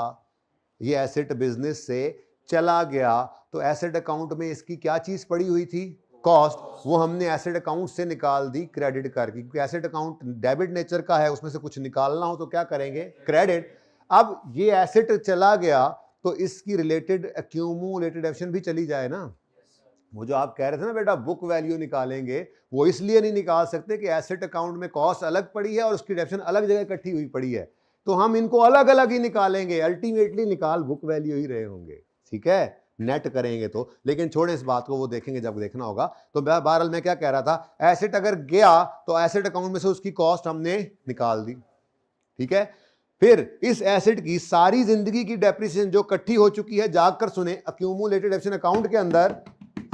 ये एसेट बिजनेस से चला गया, तो एसेट अकाउंट में इसकी क्या चीज पड़ी हुई थी? कॉस्ट। वो हमने एसेट अकाउंट से निकाल दी क्रेडिट करके, क्योंकि एसेट अकाउंट डेबिट नेचर का है, उसमें से कुछ निकालना हो तो क्या करेंगे? क्रेडिट। अब ये एसेट चला गया तो इसकी रिलेटेड एक्यूमुलेटेड डेप्रीसिएशन भी चली जाए ना। वो जो आप कह रहे थे ना बेटा बुक वैल्यू निकालेंगे, वो इसलिए नहीं निकाल सकते कि एसेट अकाउंट में कॉस्ट अलग पड़ी है और उसकी डेप्रीसिएशन अलग जगह इकट्ठी हुई पड़ी है, तो हम इनको अलग अलग ही निकालेंगे, अल्टीमेटली निकाल बुक वैल्यू ही रहे होंगे, ठीक है, नेट करेंगे तो। लेकिन छोड़े इस बात को, वो देखेंगे जब देखना होगा। तो बहरहाल मैं क्या कह रहा था, एसेट अगर गया तो एसेट अकाउंट में से उसकी कॉस्ट हमने निकाल दी, ठीक है। फिर इस एसेट की सारी जिंदगी की डेप्रीसिएशन जो इकट्ठी हो चुकी है, जाग कर सुने, अक्यूमुलेटेड डेप्रीसिएशन अकाउंट के अंदर,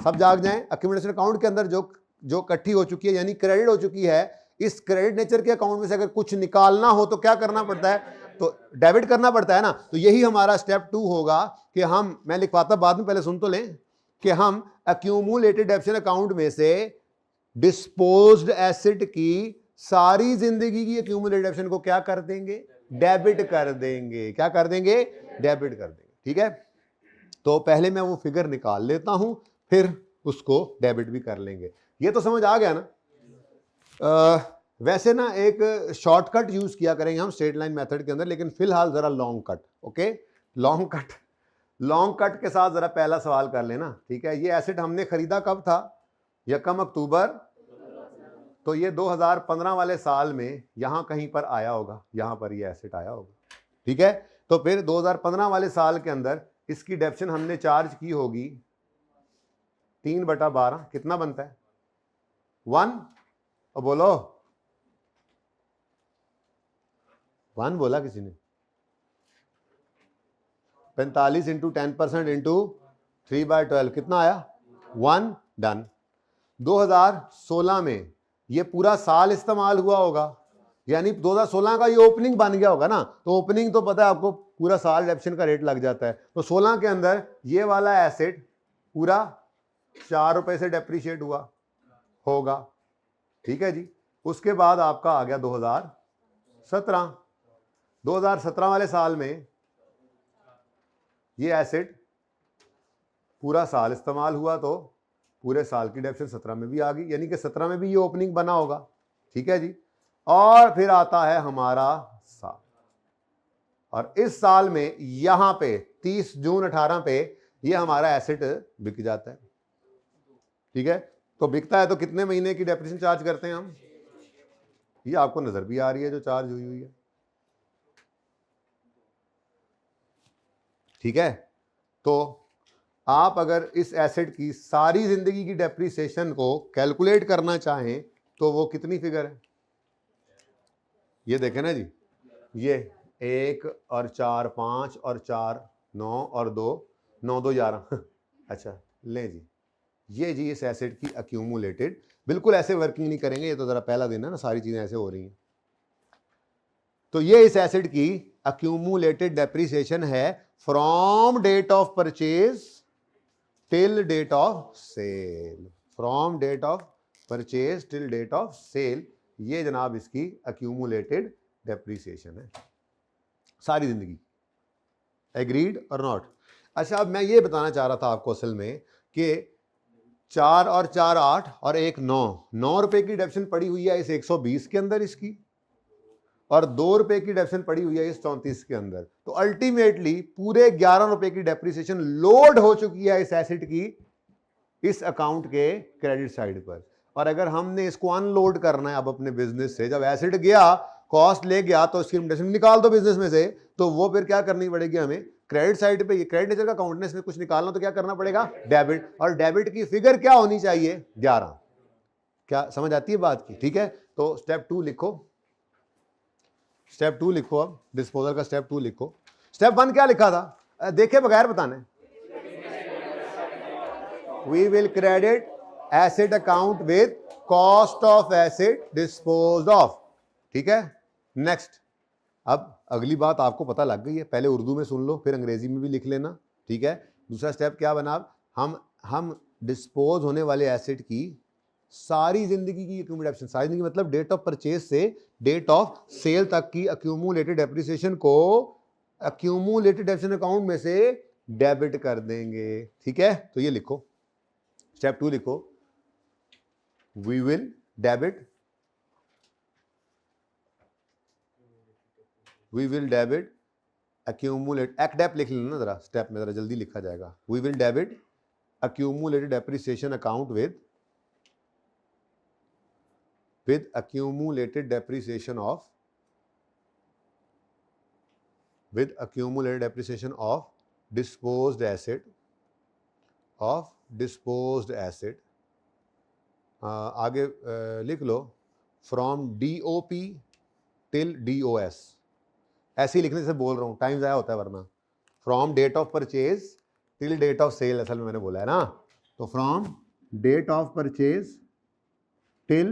सब जाग जाएं, अक्यूमुलेशन अकाउंट के अंदर जो इकट्ठी हो चुकी है यानी क्रेडिट हो चुकी है, इस क्रेडिट नेचर के अकाउंट में से अगर कुछ निकालना हो तो क्या करना पड़ता है? तो डेबिट करना पड़ता है ना। तो यही हमारा स्टेप 2 होगा कि हम, मैं लिखवाता बाद में, पहले सुन तो लें, कि हम अक्यूमुलेटेड डेप्रीसिएशन अकाउंट में से डिस्पोज्ड एसेट की सारी जिंदगी की अक्यूमुलेटेड डेप्रीसिएशन को क्या कर देंगे? डेबिट कर देंगे। क्या कर देंगे? डेबिट कर देंगे, ठीक है। तो पहले मैं वो फिगर निकाल लेता हूं, फिर उसको डेबिट भी कर लेंगे। ये तो समझ आ गया ना। वैसे ना एक शॉर्टकट यूज किया करेंगे हम स्ट्रेट लाइन मेथड के अंदर, लेकिन फिलहाल जरा long cut. Okay, long cut के साथ जरा पहला सवाल कर लेना, ठीक है। ये एसेट हमने खरीदा कब था? यकम अक्टूबर। तो ये 2015 वाले साल में यहां कहीं पर आया होगा, यहां पर ये एसेट आया होगा, ठीक है। तो फिर 2015 वाले साल के अंदर इसकी डेप्रीसिएशन हमने चार्ज की होगी 3/12। कितना बनता है? 1। और बोलो 1 बोला किसी ने? 45 इंटू 10% इंटू 3/12 कितना आया? 1। डन। 2016 में ये पूरा साल इस्तेमाल हुआ होगा, यानी 2016 का ये ओपनिंग बन गया होगा ना। तो ओपनिंग तो पता है आपको, पूरा साल डेप्रीसिएशन का रेट लग जाता है। तो 16 के अंदर ये वाला एसेट पूरा 4 रुपए से डेप्रीशिएट हुआ होगा, ठीक है जी। उसके बाद आपका आ गया 2017। 2017 वाले साल में ये एसेट पूरा साल इस्तेमाल हुआ, तो पूरे साल की डेप्रीसिएशन 17 में भी आ गई, यानी कि 17 में भी ये ओपनिंग बना होगा, ठीक है जी। और फिर आता है हमारा साल, और इस साल में यहां पे 30 जून 18 पे ये हमारा एसेट बिक जाता है, ठीक है। तो बिकता है तो कितने महीने की डेप्रीसिएशन चार्ज करते हैं हम? ये आपको नजर भी आ रही है जो चार्ज हुई है, ठीक है। तो आप अगर इस एसेट की सारी जिंदगी की डेप्रीसिएशन को कैलकुलेट करना चाहें तो वो कितनी फिगर है? ये देखें ना जी, ये 1 और 4 5 और 4 9 और 2 9 2 11 अच्छा ले जी, ये जी इस एसेट की अक्यूमुलेटेड, बिल्कुल ऐसे वर्किंग नहीं करेंगे, ये तो जरा पहला दिन है ना, सारी चीजें ऐसे हो रही हैं। तो ये इस एसेट की अक्यूमुलेटेड डेप्रीसिएशन है from date of purchase till date of sale. From date of purchase till date of sale, ये जनाब इसकी अक्यूमुलेटेड डेप्रीसिएशन है सारी जिंदगी। एग्रीड और नॉट? अच्छा, अब मैं ये बताना चाह रहा था आपको असल में कि 4 और 4 8 और 1 9 रुपए की डेप्रीसिएशन पड़ी हुई है इस 120 के अंदर इसकी, और 2 रुपए की डेप्रीसिएशन पड़ी हुई है इस 34 के अंदर। तो अल्टीमेटली पूरे 11 रुपए की डेप्रीसिएशन लोड हो चुकी है इस एसेट की इस अकाउंट के क्रेडिट साइड पर। और अगर हमने इसको अनलोड करना है अब अपने बिजनेस से, जब एसेट गया, कॉस्ट ले गया, तो इसकी डेप्रीसिएशन निकाल दो बिजनेस में से, तो वो फिर क्या करनी पड़ेगी हमें? क्रेडिट साइड पे, ये क्रेडिट नेचर का अकाउंट है, इसमें कुछ निकालना तो क्या करना पड़ेगा? डेबिट। और डेबिट की फिगर क्या होनी चाहिए? 11। क्या समझ आती है बात की? ठीक है, तो स्टेप 2 लिखो, स्टेप 2 लिखो, अब डिस्पोजल का स्टेप 2 लिखो। स्टेप 1 क्या लिखा था, देखे बगैर बताने, we will credit asset account with cost of asset dispose of. ठीक है, नेक्स्ट। अब अगली बात आपको पता लग गई है, पहले उर्दू में सुन लो फिर अंग्रेजी में भी लिख लेना। ठीक है, दूसरा स्टेप क्या बना, हम डिस्पोज होने वाले एसेट की सारी जिंदगी की एक्यूमुलेशन, सारी जिंदगी मतलब डेट ऑफ परचेज से डेट ऑफ सेल तक की एक्यूमुलेटेड डेप्रिसिएशन को एक्यूमुलेटेड डेप्रिसिएशन अकाउंट में से डेबिट कर देंगे। ठीक है, तो ये लिखो, स्टेप 2 लिखो, we will debit, we will debit accumulate, एक्डेप लिख लेना जरा स्टेप में, जरा जल्दी लिखा जाएगा। We will debit accumulated depreciation account with accumulated depreciation of disposed asset आगे लिख लो फ्रॉम DOP टिल DOS, ऐसे ही लिखने से बोल रहा हूं, टाइम ज़ाया होता है वरना। From date of purchase till date of sale, असल में मैंने बोला है ना, तो from date of purchase till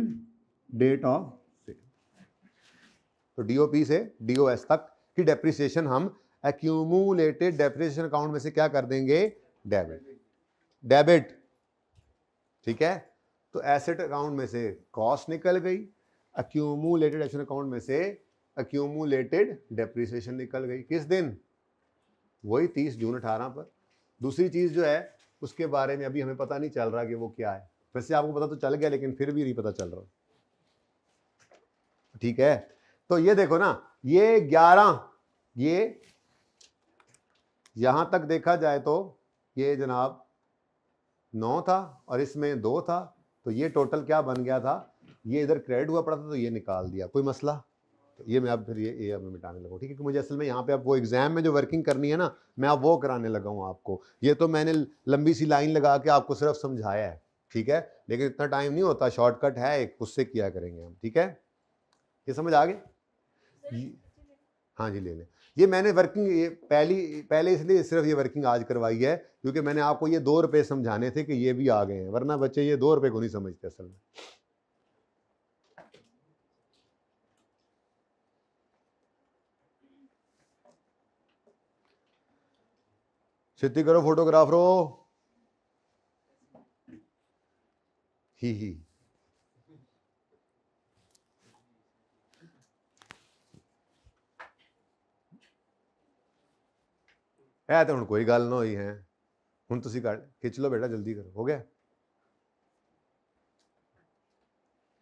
date of sale, तो DOP से DOS तक की डेप्रिसिएशन हम एक्यूमुलेटेड डेप्रिसिएशन अकाउंट में से क्या कर देंगे, डेबिट। ठीक है, तो एसेट अकाउंट में से कॉस्ट निकल गई, एक्यूमुलेटेड डेप्रिसिएशन अकाउंट में से एक्यूमुलेटेड डेप्रिसिएशन निकल गई। किस दिन, वही 30 जून 18 पर। दूसरी चीज जो है उसके बारे में अभी हमें पता नहीं चल रहा कि वो क्या है, वैसे आपको पता तो चल गया लेकिन फिर भी नहीं पता चल रहा। ठीक है, तो ये देखो ना, ये 11, ये यहां तक देखा जाए तो ये जनाब 9 था और इसमें 2 था, तो ये टोटल क्या बन गया था, ये इधर क्रेडिट हुआ पड़ा था तो ये निकाल दिया, कोई मसला। तो ये मैं अब फिर ये अब मैं मिटाने लगा, ठीक है, कि मुझे असल में यहाँ पे अब वो एग्जाम में जो वर्किंग करनी है ना, मैं अब वो कराने लगा हूँ आपको। ये तो मैंने लंबी सी लाइन लगा के आपको सिर्फ समझाया है, ठीक है, लेकिन इतना टाइम नहीं होता, शॉर्टकट है एक, उससे किया करेंगे हम। ठीक है, ये समझ आ गए? हाँ जी, ले लें। ये मैंने वर्किंग ये पहले इसलिए सिर्फ ये वर्किंग आज करवाई है क्योंकि मैंने आपको ये 2 रुपये समझाने थे कि ये भी आ गए हैं, वरना बच्चे ये 2 रुपये को नहीं समझते असल में। छुट्टी करो फोटोग्राफरो, ही है तो हूँ कोई गल ना हुई है, हूँ तुसी खिंच लो बेटा, जल्दी करो, हो गया।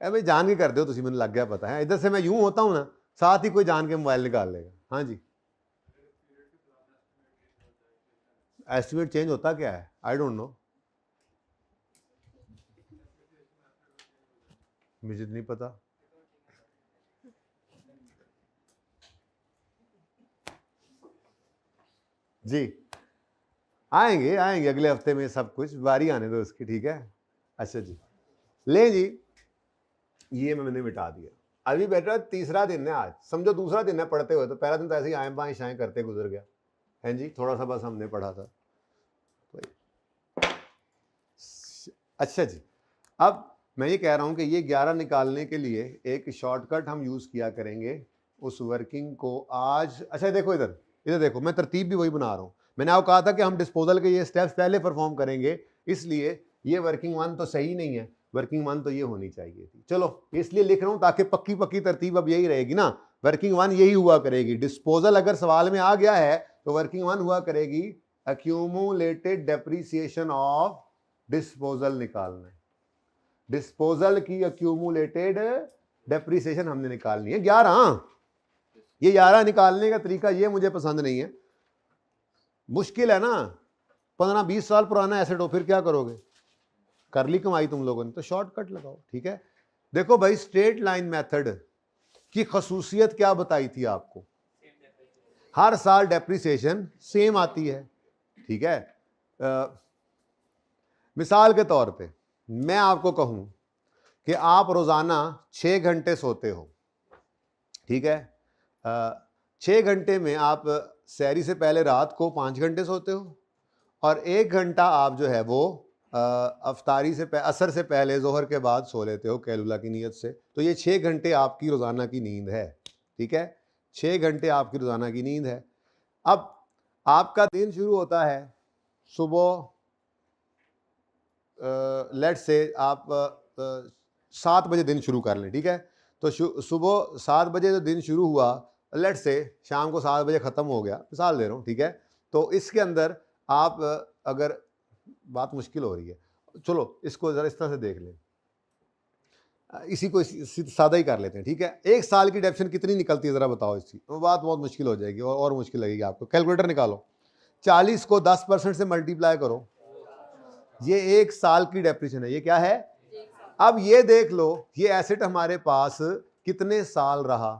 ए भाई जान के कर दो तुसी, मैंने लग गया पता है, इधर से मैं यूं होता हूँ ना, साथ ही कोई जान के मोबाइल निकाल लेगा। हाँ जी, एस्टिमेट चेंज होता क्या है, आई डोंट नो, मुझे नहीं पता। जी आएंगे अगले हफ्ते में, सब कुछ बारी आने दो उसकी, ठीक है। अच्छा जी, ले जी, ये मैंने मिटा दिया। अभी बेटा तीसरा दिन है आज, समझो दूसरा दिन है पढ़ते हुए, तो पहला दिन तो ऐसे ही आए बाएं शाएं करते गुजर गया है जी, थोड़ा सा बस हमने पढ़ा था। अच्छा जी, अब मैं ये कह रहा हूं कि ये 11 निकालने के लिए एक शॉर्टकट हम यूज किया करेंगे, उस वर्किंग को आज। अच्छा देखो इधर देखो, मैं तरतीब भी वही बना रहा हूं। मैंने आपको कहा था कि हम डिस्पोजल के ये स्टेप्स पहले परफॉर्म करेंगे, इसलिए ये वर्किंग 1 तो सही नहीं है, वर्किंग 1 तो ये होनी चाहिए थी। चलो इसलिए लिख रहा हूं ताकि पक्की तरतीब अब यही रहेगी ना, वर्किंग 1 यही हुआ करेगी। डिस्पोजल अगर सवाल में आ गया है तो वर्किंग 1 हुआ करेगी एक्यूमुलेटेड डेप्रिसिएशन ऑफ डिस्पोजल निकालना है, डिस्पोजल की एक्यूमुलेटेड डेप्रिसिएशन हमने निकालनी है 11। ये 11 निकालने का तरीका ये मुझे पसंद नहीं है, मुश्किल है ना, 15-20 साल पुराना एसेट हो, फिर क्या करोगे, कर ली कमाई तुम लोगों ने, तो शॉर्टकट लगाओ। ठीक है, देखो भाई स्ट्रेट लाइन मेथड की खसूसियत क्या बताई थी आपको, हर साल डेप्रिसिएशन सेम आती है। ठीक है, मिसाल के तौर पे मैं आपको कहूं कि आप रोज़ाना 6 घंटे सोते हो, ठीक है। 6 घंटे में आप सहरी से पहले रात को 5 घंटे सोते हो और 1 घंटा आप जो है वो अफ्तारी से असर से पहले जोहर के बाद सो लेते हो कैलुला की नीयत से। तो ये 6 घंटे आपकी रोज़ाना की नींद है, ठीक है। 6 घंटे आपकी रोज़ाना की नींद है। अब आपका दिन शुरू होता है सुबह, लेट्स से आप 7 बजे दिन शुरू कर लें, ठीक है। तो सुबह 7 बजे जो दिन शुरू हुआ, लेट्स से शाम को 7 बजे ख़त्म हो गया, मिसाल दे रहा हूँ, ठीक है। तो इसके अंदर आप अगर बात मुश्किल हो रही है, चलो इसको ज़रा इस तरह से देख लें, इसी को सादा ही कर लेते हैं, ठीक है। 1 साल की डेफिनेशन कितनी निकलती है ज़रा बताओ इसकी, तो बात बहुत मुश्किल हो जाएगी और मुश्किल लगेगी आपको। कैलकुलेटर निकालो, 40 को 10% से मल्टीप्लाई करो, ये 1 साल की डेप्रिसिएशन है। ये क्या है? अब ये देख लो ये एसेट हमारे पास कितने साल रहा,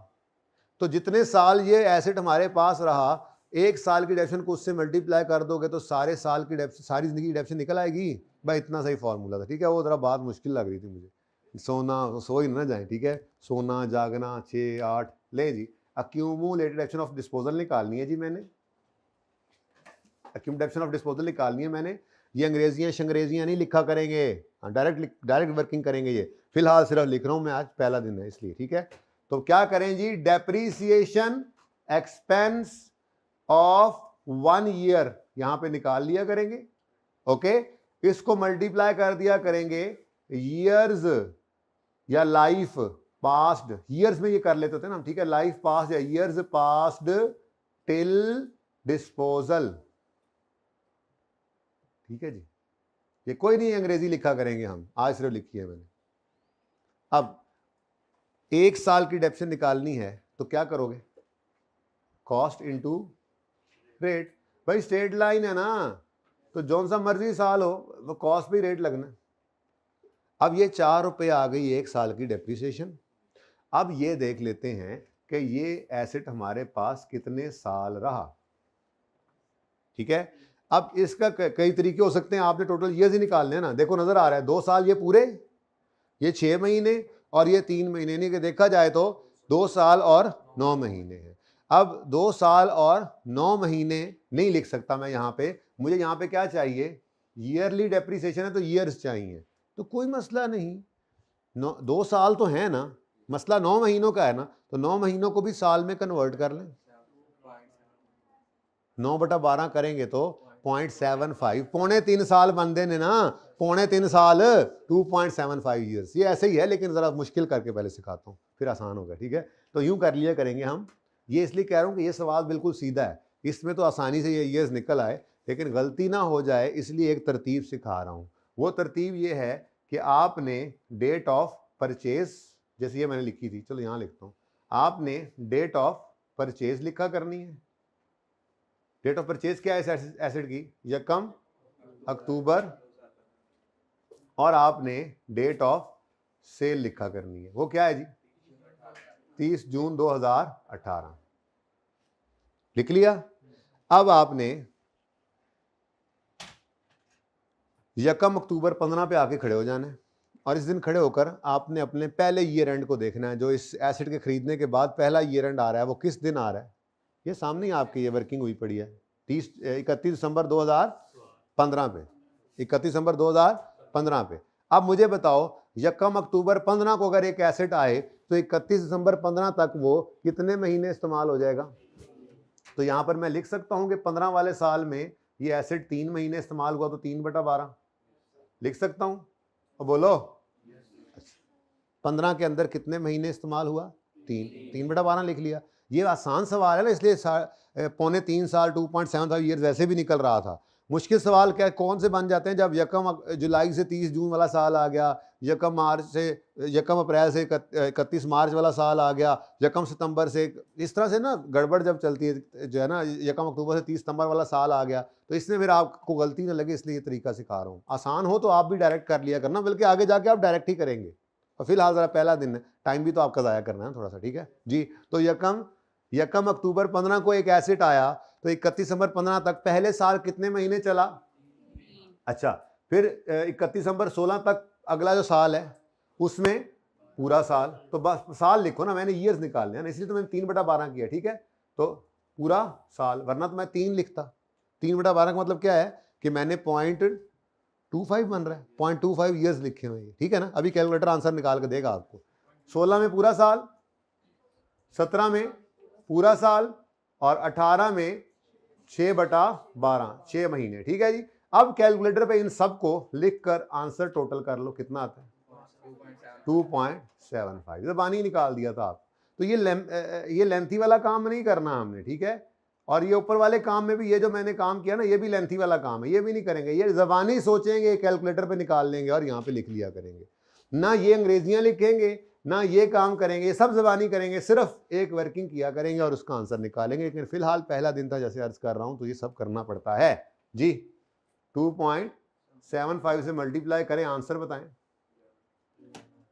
तो जितने साल ये एसेट हमारे पास रहा 1 साल की डेप्रिसिएशन को उससे मल्टीप्लाई कर दोगे तो सारे साल की सारी जिंदगी की डेप्रिसिएशन निकल आएगी। भाई इतना सही फॉर्मूला था, ठीक है। वो जरा बात मुश्किल लग रही थी मुझे, सो ही ना जाए, ठीक है। सोना जागना 6 8 ले जी। अक्यूमुलेटेड एक्शन ऑफ डिस्पोजल निकालनी है जी मैंने, अक्यूमुलेशन ऑफ डिस्पोजल निकालनी है मैंने। ये अंग्रेजियां शंग्रेजियां नहीं लिखा करेंगे, डायरेक्ट वर्किंग करेंगे। ये फिलहाल सिर्फ लिख रहा हूं मैं, आज पहला दिन है इसलिए, ठीक है। तो क्या करें जी, डेप्रीसिएशन एक्सपेंस ऑफ 1 ईयर यहां पे निकाल लिया करेंगे, ओके। इसको मल्टीप्लाई कर दिया करेंगे ईयर्स या लाइफ पास्ड, ईयर्स में ये कर लेते थे ना, ठीक है। लाइफ पास्ट या ईयर्स पास्ड टिल डिस्पोजल, ठीक है जी। ये कोई नहीं अंग्रेजी लिखा करेंगे हम, आज सिर्फ लिखी है मैंने। अब 1 साल की डेप्रिसिएशन निकालनी है तो क्या करोगे, कॉस्ट इनटू रेट। भाई स्ट्रेट लाइन है ना, तो जौन सा मर्जी साल हो वो कॉस्ट पे रेट लगना। अब ये 4 रुपये आ गई 1 साल की डेप्रिसिएशन। अब ये देख लेते हैं कि ये एसेट हमारे पास कितने साल रहा, ठीक है। अब इसका कई तरीके हो सकते हैं, आपने टोटल ईयर्स ही निकालने हैं ना। देखो नजर आ रहा है 2 साल ये पूरे, ये 6 महीने और ये 3 महीने, नहीं कि देखा जाए तो 2 साल और 9 महीने हैं। अब 2 साल और 9 महीने नहीं लिख सकता मैं यहाँ पे, मुझे यहाँ पे क्या चाहिए, ईयरली डेप्रिसिएशन है तो ईयर्स चाहिए। तो कोई मसला नहीं, 2 साल तो है ना, मसला 9 महीनों का है ना, तो 9 महीनों को भी साल में कन्वर्ट कर लें। 9/12 करेंगे तो 0.75, 3.25 साल बंदे ने ना, 3.25 साल 2.75 ईयर्स। ये ऐसे ही है लेकिन ज़रा मुश्किल करके पहले सिखाता हूँ फिर आसान होगा, ठीक है। तो यूं कर लिया करेंगे हम। ये इसलिए कह रहा हूँ कि ये सवाल बिल्कुल सीधा है, इसमें तो आसानी से ये ईयर्स निकल आए, लेकिन गलती ना हो जाए इसलिए एक तरतीब सिखा रहा हूँ। वो तरतीब ये है कि आपने डेट ऑफ परचेज, जैसे ये मैंने लिखी थी, चलो यहाँ लिखता हूँ, आपने डेट ऑफ परचेज लिखा करनी है। डेट ऑफ परचेज क्या है एसेट की, 1 अक्टूबर, और आपने डेट ऑफ सेल लिखा करनी है, वो क्या है जी, 30 जून 2018, लिख लिया। अब आपने 1 अक्टूबर 15 पे आके खड़े हो जाना है और इस दिन खड़े होकर आपने अपने पहले ईयर एंड को देखना है। जो इस एसेट के खरीदने के बाद पहला ईयर एंड आ रहा है वो किस दिन आ रहा है, ये सामने ही आपकी ये वर्किंग हुई पड़ी है, 31 दिसंबर 2015 पे, 31 दिसंबर 2015 पे। अब मुझे बताओ 1 अक्टूबर 15 को अगर एक एसेट आए तो 31 दिसंबर 15 तक वो कितने महीने इस्तेमाल हो जाएगा। तो यहां पर मैं लिख सकता हूं कि 15 वाले साल में ये एसेट 3 महीने इस्तेमाल हुआ तो 3/12 लिख सकता हूं। और बोलो 15 के अंदर कितने महीने इस्तेमाल हुआ, 3/12 लिख लिया। ये आसान सवाल है ना, इसलिए 3.25 साल 2.75 ईयर्स वैसे भी निकल रहा था। मुश्किल सवाल क्या कौन से बन जाते हैं, जब 1 जुलाई से 30 जून वाला साल आ गया, 1 अप्रैल से 31 मार्च वाला साल आ गया, 1 सितंबर से, इस तरह से ना गड़बड़ जब चलती है जो है ना, 1 अक्टूबर से 30 सितंबर वाला साल आ गया, तो इसमें फिर आपको गलती ना लगे इसलिए ये तरीका सिखा रहा हूँ। आसान हो तो आप भी डायरेक्ट कर लिया करना, बल्कि आगे जाके आप डायरेक्ट ही करेंगे। और फिलहाल ज़रा पहला दिन है, टाइम भी तो आपका ज़ाया करना है थोड़ा सा, ठीक है जी। तो 1 अक्टूबर 15 को एक एसेट आया तो 31 दिसंबर 15 तक पहले साल कितने महीने चला, अच्छा, फिर 31 दिसंबर 16 तक अगला जो साल है उसमें पूरा साल, तो बस साल लिखो ना, मैंने ईयर्स निकालने हैं ना, इसलिए तो मैंने 3/12 किया, ठीक है। तो पूरा साल, वरना तो मैं 3 लिखता। 3/12 का मतलब क्या है कि मैंने 0.25 बन रहा है, 0.25 ईयर्स लिखे हुए हैं, ठीक है ना। अभी कैलकुलेटर आंसर निकाल के देगा आपको। 16 में पूरा साल, 17 में पूरा साल और 18 में 6/12, 6 महीने, ठीक है जी। अब कैलकुलेटर पे इन सबको लिख कर आंसर टोटल कर लो, कितना आता है? 2.75। जबानी निकाल दिया था आप। तो ये लेंथी वाला काम नहीं करना हमने, ठीक है। और ये ऊपर वाले काम में भी, ये जो मैंने काम किया ना, ये भी लेंथी वाला काम है, ये भी नहीं करेंगे। ये जबानी सोचेंगे, कैलकुलेटर पे निकाल लेंगे और यहाँ पे लिख लिया करेंगे। ना ये अंग्रेजियां लिखेंगे, ना ये काम करेंगे, ये सब जबानी करेंगे, सिर्फ एक वर्किंग किया करेंगे और उसका आंसर निकालेंगे। लेकिन फिलहाल पहला दिन था, जैसे अर्ज कर रहा हूं, तो ये सब करना पड़ता है जी। 2.75 से मल्टीप्लाई करें, आंसर बताएं।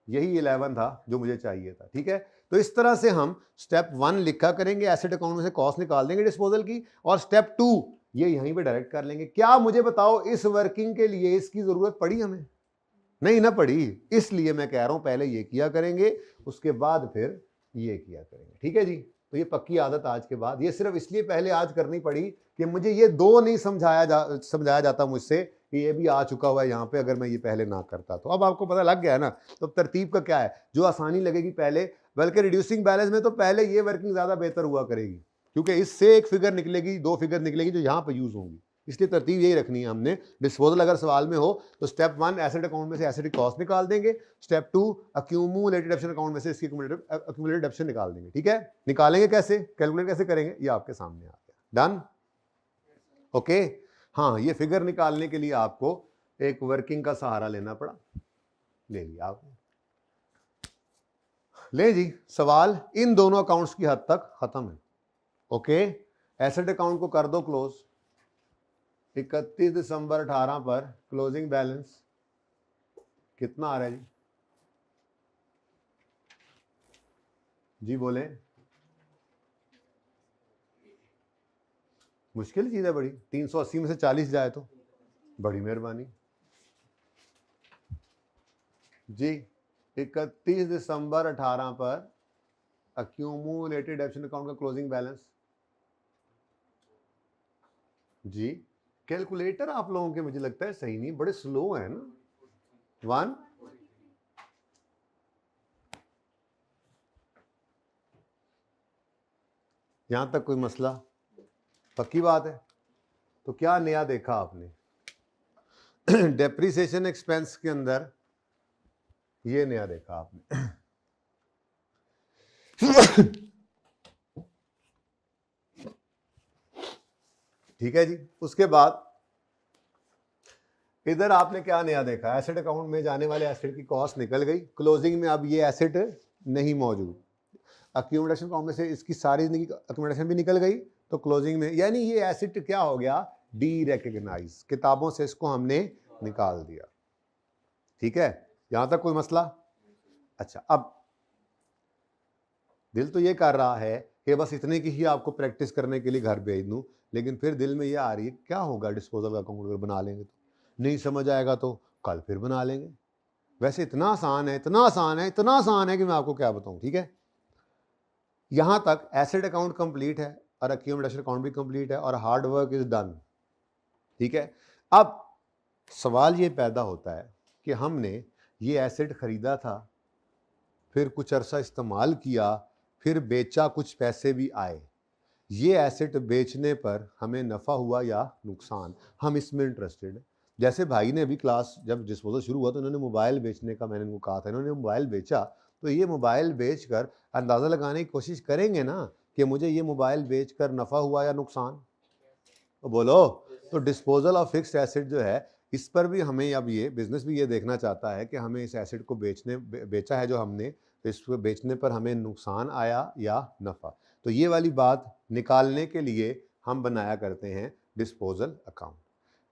यही 11 था जो मुझे चाहिए था, ठीक है। तो इस तरह से हम स्टेप 1 लिखा करेंगे, एसेट अकाउंट में से कॉस्ट निकाल देंगे डिस्पोजल की, और स्टेप 2 ये यहीं पे डायरेक्ट कर लेंगे। क्या मुझे बताओ, इस वर्किंग के लिए इसकी जरूरत पड़ी हमें? नहीं ना पड़ी, इसलिए मैं कह रहा हूं पहले ये किया करेंगे, उसके बाद फिर ये किया करेंगे, ठीक है जी। तो ये पक्की आदत आज के बाद, ये सिर्फ इसलिए पहले आज करनी पड़ी कि मुझे ये दो नहीं समझाया जाता मुझसे कि ये भी आ चुका हुआ है यहाँ पे, अगर मैं ये पहले ना करता तो। अब आपको पता लग गया है ना। तो तरतीब का क्या है, जो आसानी लगेगी पहले, बल्कि रिड्यूसिंग बैलेंस में तो पहले ये वर्किंग ज्यादा बेहतर हुआ करेगी, क्योंकि इससे एक फिगर निकलेगी, 2 फिगर निकलेगी जो यहाँ पे यूज होंगी, इसलिए तरतीब यही रखनी है हमने। डिस्पोजल अगर सवाल में हो तो स्टेप 1 एसेट अकाउंट में से एसेट कॉस्ट निकाल देंगे, स्टेप 2 अक्यूमुलेटेड डेप्शन अकाउंट में से इसकी अक्यूमुलेटेड डेप्शन निकाल देंगे, ठीक है। निकालेंगे कैसे, कैलकुलेट कैसे करेंगे, ये आपके सामने आ गया। Done, okay. हाँ, ये फिगर निकालने के लिए आपको एक वर्किंग का सहारा लेना पड़ा, ले लिया आपने। ले जी, सवाल इन दोनों अकाउंट्स की हद तक खत्म है, ओके। एसेट अकाउंट को कर दो क्लोज। 31 दिसंबर 18 पर क्लोजिंग बैलेंस कितना आ रहा है जी? जी बोले। मुश्किल चीज है बड़ी, 380 में से 40 जाए तो बड़ी मेहरबानी जी। 31 दिसंबर 18 पर अक्यूमुलेटेड डेप्शन अकाउंट का क्लोजिंग बैलेंस जी। कैलकुलेटर आप लोगों के मुझे लगता है सही नहीं, बड़े स्लो है ना। 1 यहां तक कोई मसला? पक्की बात है। तो क्या नया देखा आपने? डेप्रिसिएशन एक्सपेंस के अंदर ये नया देखा आपने। ठीक है जी। उसके बाद इधर आपने क्या नया देखा? एसेट अकाउंट में जाने वाले एसेट की कॉस्ट निकल गई, क्लोजिंग में अब ये एसेट नहीं मौजूद। अक्यूमुलेशन अकाउंट में से इसकी सारी अक्यूमुलेशन भी निकल गई, तो क्लोजिंग में यानी ये एसेट क्या हो गया? डी रिकॉग्नाइज, किताबों से इसको हमने निकाल दिया, ठीक है। यहां तक कोई मसला? अच्छा, अब दिल तो ये कर रहा है कि बस इतने की ही आपको प्रैक्टिस करने के लिए घर भेज दूं, लेकिन फिर दिल में ये आ रही है क्या होगा डिस्पोजल का अकाउंट अगर बना लेंगे तो? नहीं समझ आएगा तो कल फिर बना लेंगे। वैसे इतना आसान है, इतना आसान है, इतना आसान है कि मैं आपको क्या बताऊं, ठीक है। यहां तक एसेट अकाउंट कंप्लीट है और अक्यूमुलेशन अकाउंट भी कंप्लीट है और हार्ड वर्क इज डन, ठीक है। अब सवाल ये पैदा होता है कि हमने ये एसेट खरीदा था, फिर कुछ अरसा इस्तेमाल किया, फिर बेचा, कुछ पैसे भी आए। ये एसेट बेचने पर हमें नफ़ा हुआ या नुकसान, हम इसमें इंटरेस्टेड हैं। जैसे भाई ने अभी क्लास जब डिस्पोजल शुरू हुआ तो उन्होंने मोबाइल बेचने का मैंने उनको कहा था, इन्होंने मोबाइल बेचा, तो ये मोबाइल बेचकर अंदाज़ा लगाने की कोशिश करेंगे ना कि मुझे ये मोबाइल बेचकर नफ़ा हुआ या नुकसान, तो बोलो। तो डिस्पोजल ऑफ फिक्स्ड एसेट जो है, इस पर भी हमें अब ये बिजनेस भी ये देखना चाहता है कि हमें इस एसेट को बेचा है जो हमने, तो इसको बेचने पर हमें नुकसान आया या नफ़ा। तो ये वाली बात निकालने के लिए हम बनाया करते हैं डिस्पोजल अकाउंट।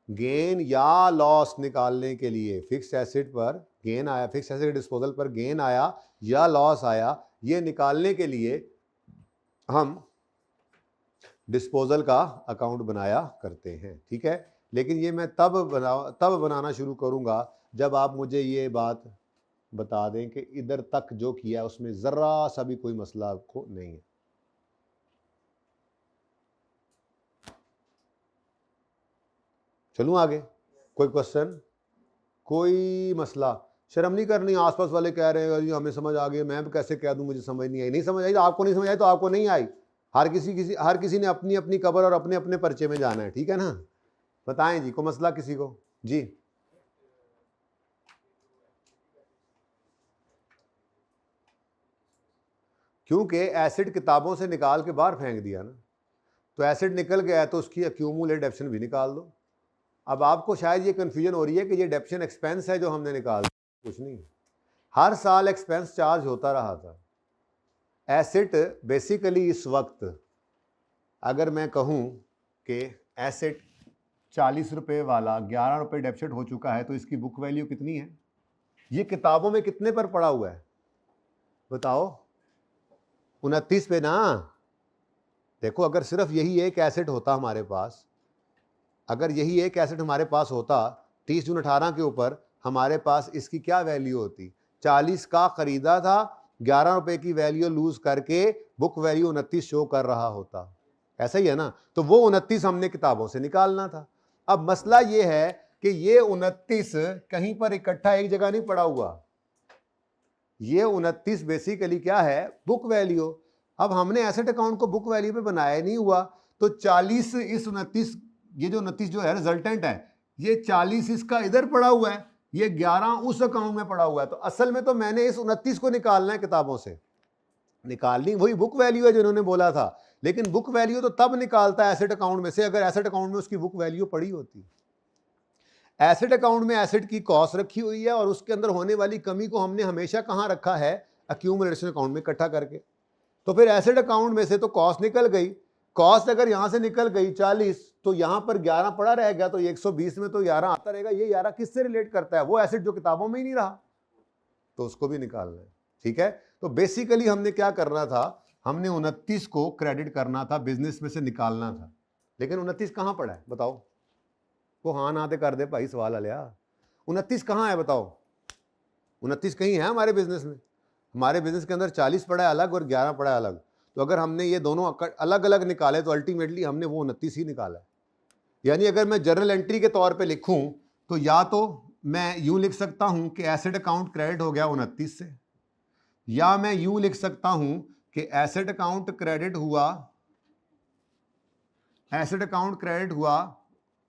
गेन या लॉस निकालने के लिए, फिक्स्ड एसेट पर गेन आया, फिक्स्ड एसेट डिस्पोजल पर गेन आया या लॉस आया, ये निकालने के लिए हम डिस्पोजल का अकाउंट बनाया करते हैं, ठीक है। लेकिन ये मैं तब बनाना शुरू करूंगा जब आप मुझे ये बात बता दें कि इधर तक जो किया उसमें जरा सा भी कोई मसला आपको नहीं है। चलूं आगे? कोई क्वेश्चन, कोई मसला? शर्म नहीं करनी, आसपास वाले कह रहे हैं हमें समझ आ गई, मैं कैसे कह दूं मुझे समझ नहीं आई। नहीं समझ आई तो आपको नहीं समझ आई तो आपको नहीं आई। हर किसी ने अपनी अपनी कबर और अपने अपने पर्चे में जाना है, ठीक है ना? बताएं जी, को मसला किसी को? जी क्योंकि एसिड किताबों से निकाल के बाहर फेंक दिया ना, तो एसिड निकल गया है तो उसकी एक्यूमुलेट डेप्शन भी निकाल दो। अब आपको शायद ये कंफ्यूजन हो रही है कि ये डेप्शन एक्सपेंस है जो हमने निकाल दिया। कुछ नहीं, हर साल एक्सपेंस चार्ज होता रहा था। एसिड बेसिकली इस वक्त अगर मैं कहूँ कि एसिड 40 रुपये वाला 11 रुपये डेप्शन हो चुका है तो इसकी बुक वैल्यू कितनी है? ये किताबों में कितने पर पड़ा हुआ है बताओ? 29 पे ना। देखो अगर सिर्फ यही एक एसेट होता हमारे पास, अगर यही एक एसेट हमारे पास होता 30 जून 18 के ऊपर, हमारे पास इसकी क्या वैल्यू होती? 40 का खरीदा था, 11 रुपए की वैल्यू लूज करके बुक वैल्यू 29 शो कर रहा होता। ऐसा ही है ना? तो वो 29 हमने किताबों से निकालना था। अब मसला ये है कि ये 29 कहीं पर इकट्ठा एक जगह नहीं पड़ा हुआ। ये 29 बेसिकली क्या है? Book value. अब हमने एसेट अकाउंट को बुक वैल्यू पे बनाया नहीं हुआ, तो 40 इस 29, ये जो 29 जो है रिजल्टेंट है, ये 40 इसका इधर पड़ा हुआ है, ये 11 उस अकाउंट में पड़ा हुआ है। तो असल में तो मैंने इस 29 को निकालना है किताबों से। निकालनी वही बुक वैल्यू है जो इन्होंने बोला था, लेकिन बुक वैल्यू तो तब निकालता है एसेट अकाउंट में से अगर एसेट अकाउंट में उसकी बुक वैल्यू पड़ी होती। एसेट अकाउंट में एसेट की कॉस्ट रखी हुई है और उसके अंदर होने वाली कमी को हमने हमेशा कहाँ रखा है? एक्यूमुलेशन अकाउंट में इकट्ठा करके। तो फिर एसेट अकाउंट में से तो कॉस्ट निकल गई। कॉस्ट अगर यहां से निकल गई 40, तो यहां पर 11 पड़ा रह गया, तो 120 में तो 11 आता रहेगा। ये 11 किससे रिलेट करता है? वो एसेट जो किताबों में ही नहीं रहा, तो उसको भी निकालना है। ठीक है, तो बेसिकली हमने क्या करना था? हमने 29 को क्रेडिट करना था, बिजनेस में से निकालना था। लेकिन 29 कहां पड़ा है बताओ? वो हाँ ना ते कर दे भाई, सवाल आ लिया। 29 कहाँ है बताओ? 29 कहीं है हमारे बिजनेस में? हमारे बिजनेस के अंदर 40 पड़ा है अलग और 11 पड़ा है अलग। तो अगर हमने ये दोनों अलग अलग निकाले तो अल्टीमेटली हमने वो 29 ही निकाला है। यानी अगर मैं जर्नल एंट्री के तौर पे लिखूं तो या तो मैं यूं लिख सकता हूं कि एसेट अकाउंट क्रेडिट हो गया 29 से, या मैं यूं लिख सकता हूं कि एसेट अकाउंट क्रेडिट हुआ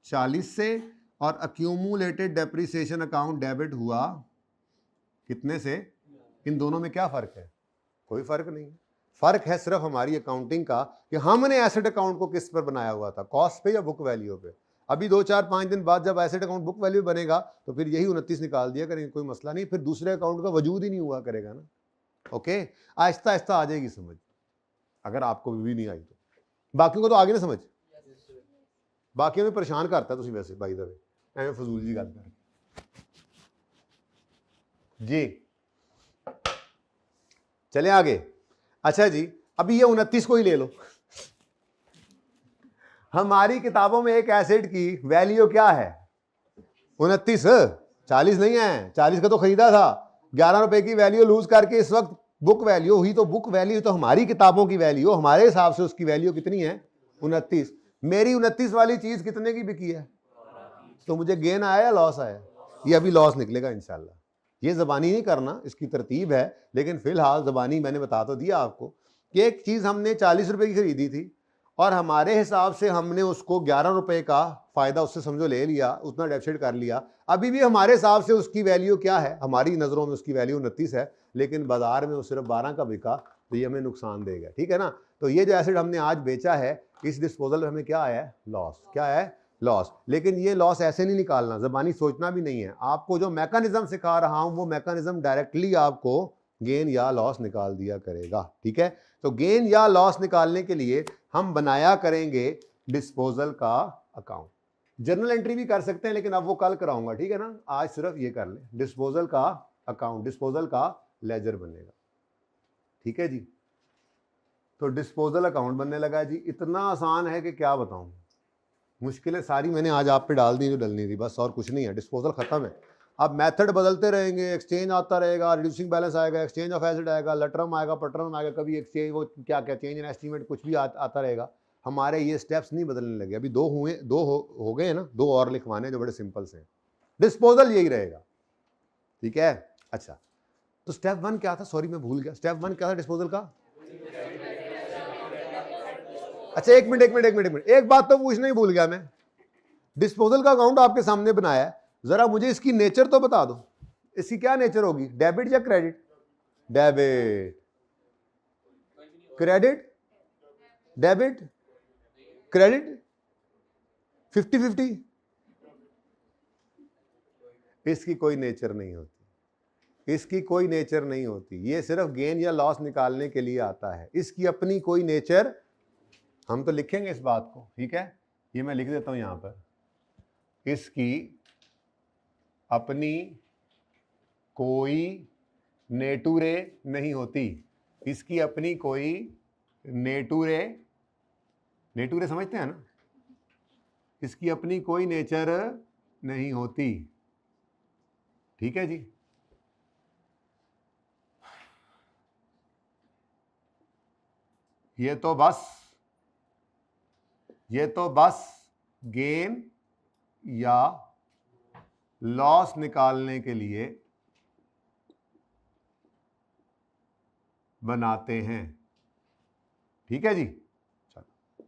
40 से और अक्यूमुलेटेड डेप्रिसिएशन अकाउंट डेबिट हुआ कितने से? इन दोनों में क्या फर्क है? कोई फर्क नहीं है। फर्क है सिर्फ हमारी अकाउंटिंग का कि हमने एसेट अकाउंट को किस पर बनाया हुआ था, कॉस्ट पे या बुक वैल्यू पे। अभी 2 4 5 दिन बाद जब एसेट अकाउंट बुक वैल्यू बनेगा तो फिर यही 29 निकाल दिया करेंगे, कोई मसला नहीं। फिर दूसरे अकाउंट का वजूद ही नहीं हुआ करेगा ना। ओके, आहिस्ता आहिस्ता आ जाएगी समझ, अगर आपको भी नहीं आई तो। बाकियों को तो आगे ना समझ, बाकियों में परेशान करता है तुम वैसे बाई द वे, एवं फजूल जी गल कर जी। चले आगे। अच्छा जी, अभी ये 29 को ही ले लो। हमारी किताबों में एक एसेट की वैल्यू क्या है? 29, 40 नहीं है। 40 का तो खरीदा था, 11 रुपए की वैल्यू लूज करके इस वक्त बुक वैल्यू हुई। तो बुक वैल्यू तो हमारी किताबों की वैल्यू, हमारे हिसाब से उसकी वैल्यू कितनी है? 29। मेरी 29 वाली चीज कितने की बिकी है? तो मुझे गेन आया या लॉस आया? ये अभी लॉस निकलेगा इंशाल्लाह। ये ज़बानी नहीं करना, इसकी तरतीब है, लेकिन फिलहाल ज़बानी मैंने बता तो दिया आपको कि एक चीज़ हमने 40 रुपए की खरीदी थी और हमारे हिसाब से हमने उसको 11 रुपए का फ़ायदा उससे समझो ले लिया, उतना डेप्सिट कर लिया। अभी भी हमारे हिसाब से उसकी वैल्यू क्या है? हमारी नज़रों में उसकी वैल्यू 29 है, लेकिन बाजार में वो सिर्फ 12 का बिका, तो ये हमें नुकसान देगा। ठीक है ना? तो ये जो एसेट हमने आज बेचा है, इस डिस्पोजल में हमें क्या आया है? लॉस। क्या है? लॉस। लेकिन ये लॉस ऐसे नहीं निकालना, ज़बानी सोचना भी नहीं है। आपको जो मैकेनिज्म सिखा रहा हूं वो मैकेनिज्म डायरेक्टली आपको गेन या लॉस निकाल दिया करेगा। ठीक है, तो गेन या लॉस निकालने के लिए हम बनाया करेंगे डिस्पोजल का अकाउंट। जर्नल एंट्री भी कर सकते हैं, लेकिन अब वो कल कराऊंगा। ठीक है ना? आज सिर्फ ये कर ले, डिस्पोजल का अकाउंट, डिस्पोजल का लेजर बनेगा। ठीक है जी, तो डिस्पोजल अकाउंट बनने लगा जी। इतना आसान है कि क्या बताऊं। मुश्किलें सारी मैंने आज आप पे डाल दी जो डलनी थी, बस और कुछ नहीं है। डिस्पोजल खत्म है, अब मेथड बदलते रहेंगे, एक्सचेंज आता रहेगा, रिड्यूसिंग बैलेंस आएगा, एक्सचेंज ऑफ एसेट आएगा, लटरम आएगा, पटरम आएगा, कभी एक्सचेंज वो क्या क्या चेंज इन एस्टीमेट कुछ भी आता रहेगा। हमारे ये स्टेप्स नहीं बदलने लगे। अभी दो हो गए हैं ना, दो और लिखवाने जो बड़े सिंपल से। डिस्पोजल यही रहेगा, ठीक है। अच्छा, तो स्टेप 1 क्या था? सॉरी मैं भूल गया, स्टेप 1 क्या था डिस्पोजल का? अच्छा एक मिनट, एक बात तो पूछना ही भूल गया मैं। डिस्पोजल का अकाउंट आपके सामने बनाया है, जरा मुझे इसकी नेचर तो बता दो। इसकी क्या नेचर होगी, डेबिट या credit? Debit, credit, debit, credit, 50-50। इसकी कोई नेचर नहीं होती, इसकी कोई नेचर नहीं होती। ये सिर्फ गेन या लॉस निकालने के लिए आता है, इसकी अपनी कोई नेचर। हम तो लिखेंगे इस बात को, ठीक है, ये मैं लिख देता हूं यहां पर। इसकी अपनी कोई नेटुरे नहीं होती, इसकी अपनी कोई नेटुरे समझते हैं ना, इसकी अपनी कोई नेचर नहीं होती, ठीक है जी। ये तो बस गेन या लॉस निकालने के लिए बनाते हैं, ठीक है जी। चलो,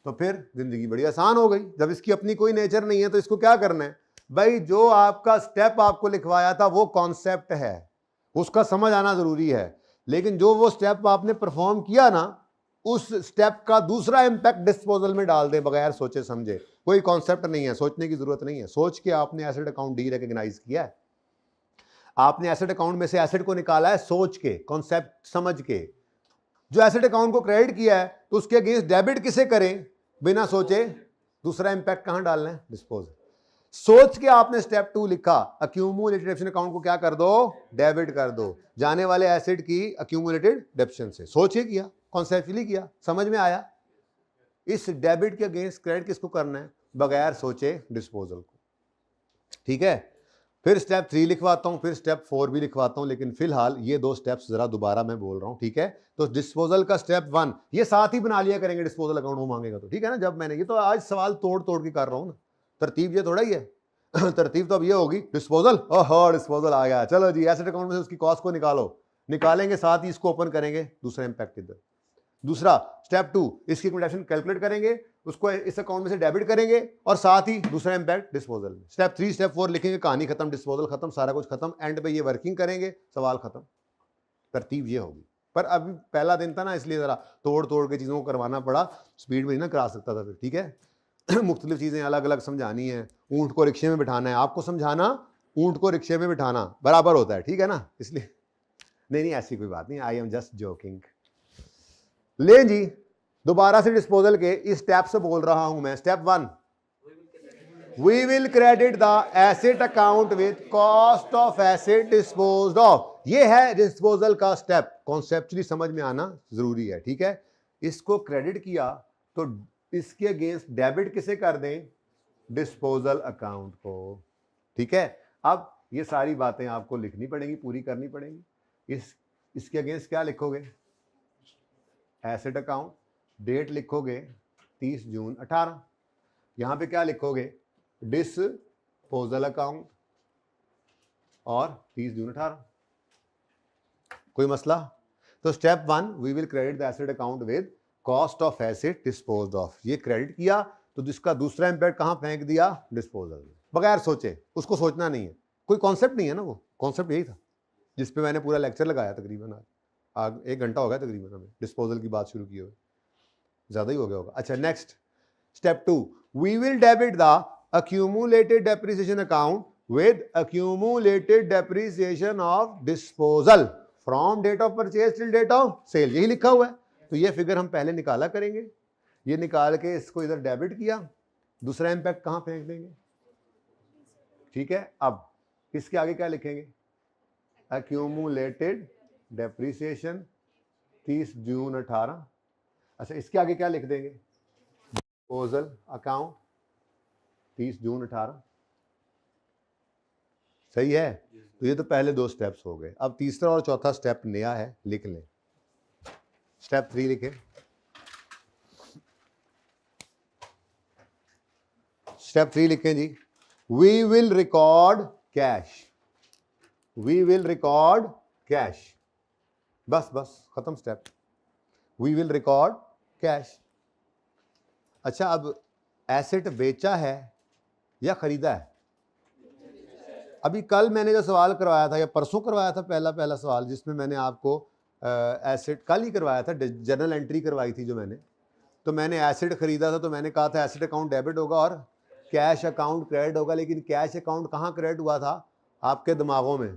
तो फिर जिंदगी बड़ी आसान हो गई। जब इसकी अपनी कोई नेचर नहीं है तो इसको क्या करना है भाई? जो आपका स्टेप आपको लिखवाया था वो कॉन्सेप्ट है, उसका समझ आना जरूरी है। लेकिन जो वो स्टेप आपने परफॉर्म किया ना, उस स्टेप का दूसरा इंपैक्ट डिस्पोजल में डाल दे बगैर सोचे समझे। कोई कॉन्सेप्ट नहीं है, सोचने की जरूरत नहीं है। सोच के आपने एसेट अकाउंट डी रिकॉग्नाइज किया है, आपने एसेट अकाउंट में से एसेट को निकाला है सोच के, कॉन्सेप्ट समझ के। जो एसेट अकाउंट को क्रेडिट किया है तो उसके अगेंस्ट डेबिट किसे करें बिना सोचे? दूसरा इंपैक्ट कहां डालना है? डिस्पोजल। सोच के आपने स्टेप 2 लिखा, अक्यूमुलेटेड डेप्शन अकाउंट को क्या कर दो? डेबिट कर दो, जाने वाले एसेट की अक्यूमुलेटेड डेप्शन से। सोच के किया, कॉन्सेप्चुअली किया, समझ में आया। इस डेबिट के अगेंस्ट क्रेडिट किसको करना है? बगैर सोचे डिस्पोजल को, ठीक है। फिर स्टेप 3 लिखवाता हूं, फिर स्टेप 4 भी लिखवाता हूं, लेकिन फिलहाल ये दो स्टेप्स जरा दोबारा मैं बोल रहा हूं, ठीक है। तो डिस्पोजल का स्टेप 1 ये साथ ही बना लिया करेंगे, डिस्पोजल अकाउंट वो मांगेगा तो, ठीक है ना। जब मैंने ये तो आज सवाल तोड़ तोड़ के कर रहा हूं ना, तरतीब ये थोड़ा ही है। तरतीब तो अब ये होगी, डिस्पोजल, ओहो डिस्पोजल आ गया, चलो जी एसेट अकाउंट में से उसकी कॉस्ट को निकालो, निकालेंगे साथ ही इसको ओपन करेंगे, दूसरा इंपैक्ट इधर। दूसरा स्टेप 2 इसकी कंडीशन कैलकुलेट करेंगे, उसको इस अकाउंट में से डेबिट करेंगे और साथ ही दूसरा इंपैक्ट डिस्पोजल में। स्टेप 3 स्टेप 4 लिखेंगे, कहानी खत्म, डिस्पोजल खत्म, सारा कुछ खत्म, एंड पे ये वर्किंग करेंगे, सवाल खत्म। तरतीब ये होगी। पर अभी पहला दिन था ना, इसलिए जरा तोड़ तोड़ के चीज़ों को करवाना पड़ा, स्पीड में नहीं ना करा सकता था फिर, ठीक है। मुख्तलिफ चीज़ें अलग अलग समझानी है, ऊँट को रिक्शे में बिठाना है, आपको समझाना ऊँट को रिक्शे में बिठाना बराबर होता है, ठीक है ना। इसलिए नहीं ऐसी कोई बात नहीं, आई एम जस्ट जोकिंग। ले जी, दोबारा से डिस्पोजल के इस स्टेप से बोल रहा हूं मैं। Step 1, we will credit the asset account with cost of asset disposed of. ये है डिस्पोजल का स्टेप, कॉन्सेप्चुअली समझ में आना जरूरी है, ठीक है। इसको क्रेडिट किया तो इसके अगेंस्ट डेबिट किसे कर दें? डिस्पोजल अकाउंट को, ठीक है। अब ये सारी बातें आपको लिखनी पड़ेंगी, पूरी करनी पड़ेंगी। इसके अगेंस्ट क्या लिखोगे? एसेट अकाउंट, डेट लिखोगे 30 जून 18। यहां पे क्या लिखोगे? डिस्पोजल अकाउंट और 30 जून 18। कोई मसला? तो step 1 we will credit the asset account with cost of asset disposed of. ये क्रेडिट किया तो जिसका दूसरा इंपैक्ट कहां फेंक दिया? डिस्पोजल में, बगैर सोचे। उसको सोचना नहीं है, कोई कॉन्सेप्ट नहीं है ना, वो कॉन्सेप्ट यही था जिसपे मैंने पूरा लेक्चर लगाया तकरीबन। आज 1 घंटा हो गया तकरीबन हमें डिस्पोजल की बात शुरू की हुई, ज्यादा ही हो गया होगा। अच्छा next step 2, we will debit the accumulated depreciation account with accumulated depreciation of disposal from date of purchase till date of sale। यही लिखा हुआ है। तो ये फिगर हम पहले निकाला करेंगे, ये निकाल के इसको इधर डेबिट किया, दूसरा इंपैक्ट कहां फेंक देंगे, ठीक है। अब इसके आगे क्या लिखेंगे? accumulated depreciation 30 जून 18। अच्छा इसके आगे क्या लिख देंगे? डिस्पोजल अकाउंट 30 जून 18। सही है। तो ये तो पहले 2 स्टेप्स हो गए। अब तीसरा और चौथा स्टेप नया है, लिख लें। स्टेप 3 लिखें। स्टेप 3 लिखें जी। We will record cash, we will record cash. बस बस खत्म step. We will record cash. अच्छा, अब एसेट बेचा है या खरीदा है? अभी कल मैंने जो सवाल करवाया था या परसों करवाया था, पहला सवाल जिसमें मैंने आपको एसेट, कल ही करवाया था, जर्नल एंट्री करवाई थी जो मैंने, तो मैंने एसेट खरीदा था, तो मैंने कहा था एसेट अकाउंट डेबिट होगा और कैश अकाउंट क्रेडिट होगा। लेकिन कैश अकाउंट कहाँ क्रेडिट हुआ था? आपके दिमागों में,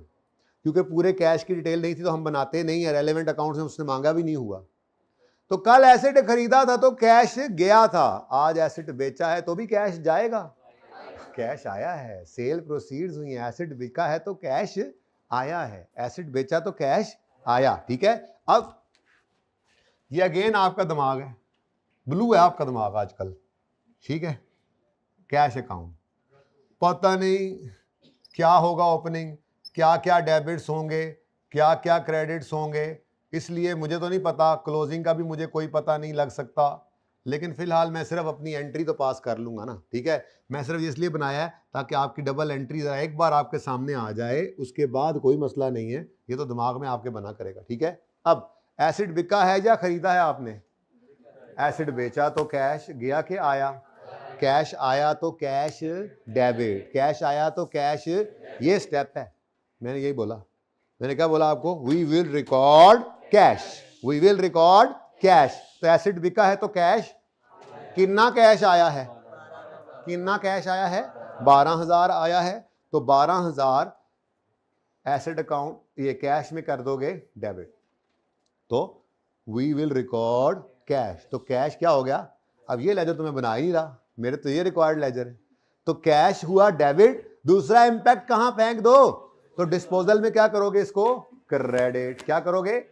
क्योंकि पूरे कैश की डिटेल नहीं थी तो हम बनाते नहीं है, रेलेवेंट अकाउंट से उसने मांगा भी नहीं हुआ। तो कल एसेट खरीदा था तो कैश गया था, आज एसेट बेचा है तो भी कैश जाएगा। कैश आया है, सेल प्रोसीड्स हुई है, एसेट बिका है तो कैश आया है, एसेट बेचा तो कैश आया। ठीक है, अब ये अगेन आपका दिमाग है, ब्लू है आपका दिमाग आजकल। ठीक है, कैश अकाउंट, पता नहीं क्या होगा ओपनिंग, क्या क्या डेबिट्स होंगे, क्या क्या क्रेडिट्स होंगे, इसलिए मुझे तो नहीं पता, क्लोजिंग का भी मुझे कोई पता नहीं लग सकता। लेकिन फिलहाल मैं सिर्फ अपनी एंट्री तो पास कर लूंगा ना। ठीक है, मैं सिर्फ इसलिए बनाया है ताकि आपकी डबल एंट्री एक बार आपके सामने आ जाए, उसके बाद कोई मसला नहीं है, ये तो दिमाग में आपके बना करेगा। ठीक है, अब एसिड बिका है या खरीदा है आपने? एसिड बेचा तो कैश गया कि आया? कैश आया तो कैश डेबिट, कैश आया तो कैश, ये स्टेप है। मैंने यही बोला, मैंने क्या बोला आपको? We will record cash, we will record cash. तो एसिड बिका है तो कैश, कितना कैश आया है? कितना कैश आया है? 12,000 आया है। तो 12,000 एसिड अकाउंट, ये कैश में कर दोगे डेबिट, तो वी विल रिकॉर्ड कैश। तो कैश क्या हो गया? अब ये लेजर तुम्हें बना ही नहीं रहा, मेरे तो ये रिक्वायर्ड लेजर है। तो कैश हुआ डेबिट, दूसरा इंपैक्ट कहां फेंक दो? तो डिस्पोजल में क्या करोगे? इसको क्रेडिट। क्या करोगे?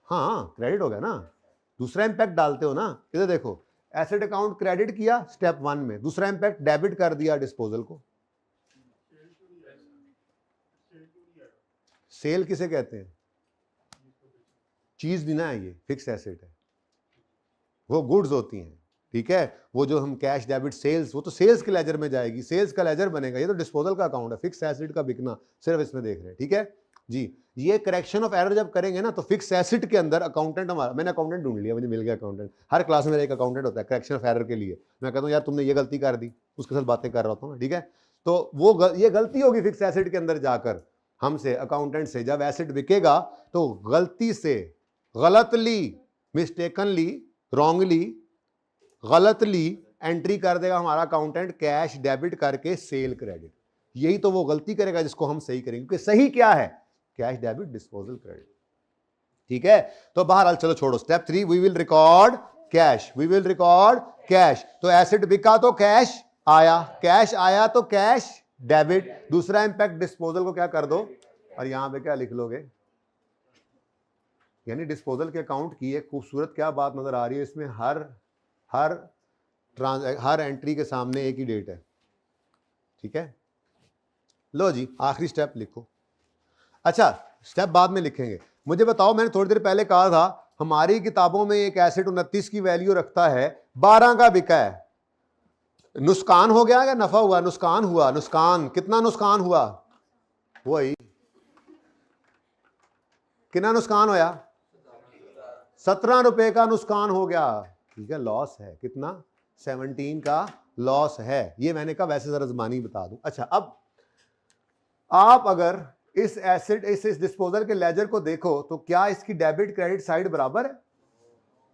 हाँ, क्रेडिट हो गया ना, दूसरा इंपैक्ट डालते हो ना। इधर देखो, एसेट अकाउंट क्रेडिट किया स्टेप 1 में, दूसरा इंपैक्ट डेबिट कर दिया डिस्पोजल को। सेल किसे कहते हैं? चीज देना है, ये फिक्स एसेट है, वो गुड्स होती हैं। ठीक है, वो जो हम कैश डेबिट सेल्स, वो तो सेल्स के लेजर में जाएगी, सेल्स का लेजर बनेगा। ये तो डिस्पोजल का अकाउंट है, फिक्स एसेट का बिकना सिर्फ इसमें देख रहे हैं। ठीक है जी, ये करेक्शन ऑफ एरर जब करेंगे ना, तो फिक्स एसेट के अंदर अकाउंटेंट हमारा, मैंने अकाउंटेंट ढूंढ लिया, मुझे मिल गया अकाउंटेंट। हर क्लास में मेरा एक अकाउंटेंट होता है करेक्शन ऑफ एरर के लिए। मैं कहता हूँ यार तुमने ये गलती कर दी, उसके साथ बातें कर रहा होता हूँ। ठीक है, तो वो ये गलती होगी फिक्स एसेट के अंदर जाकर हमसे, अकाउंटेंट से। जब एसेट बिकेगा तो गलती से, गलतली, मिस्टेकनली, रॉन्गली, गलतली एंट्री कर देगा हमारा अकाउंटेंट, कैश डेबिट करके सेल क्रेडिट। यही तो वो गलती करेगा जिसको हम सही करेंगे, क्योंकि सही क्या है? Cash debit disposal credit. ठीक है, तो बहरहाल चलो छोड़ो। Step 3, we will record cash, we will record cash. तो एसेट बिका तो कैश आया, कैश आया तो कैश डेबिट, दूसरा इंपैक्ट डिस्पोजल को क्या कर दो, और यहां पे क्या लिख लोगे? यानी डिस्पोजल के अकाउंट की एक खूबसूरत क्या बात नजर आ रही है इसमें, हर एंट्री के सामने एक ही डेट है। ठीक है, लो जी आखिरी स्टेप लिखो। अच्छा, स्टेप बाद में लिखेंगे। मुझे बताओ, मैंने थोड़ी देर पहले कहा था हमारी किताबों में एक एसेट 29 की वैल्यू रखता है, 12 का बिका है, नुकसान हो गया या नफा हुआ? नुकसान हुआ। नुकसान कितना? नुकसान हुआ वही, कितना नुकसान होया? 17 रुपए का नुकसान हो गया। ठीक है, लॉस है कितना? 17 का लॉस है। ये मैंने कहा वैसे जरा ज़बानी बता दूं। अच्छा, अब आप अगर इस एसेट, इस डिस्पोजल के लेजर को देखो तो क्या इसकी डेबिट क्रेडिट साइड बराबर है?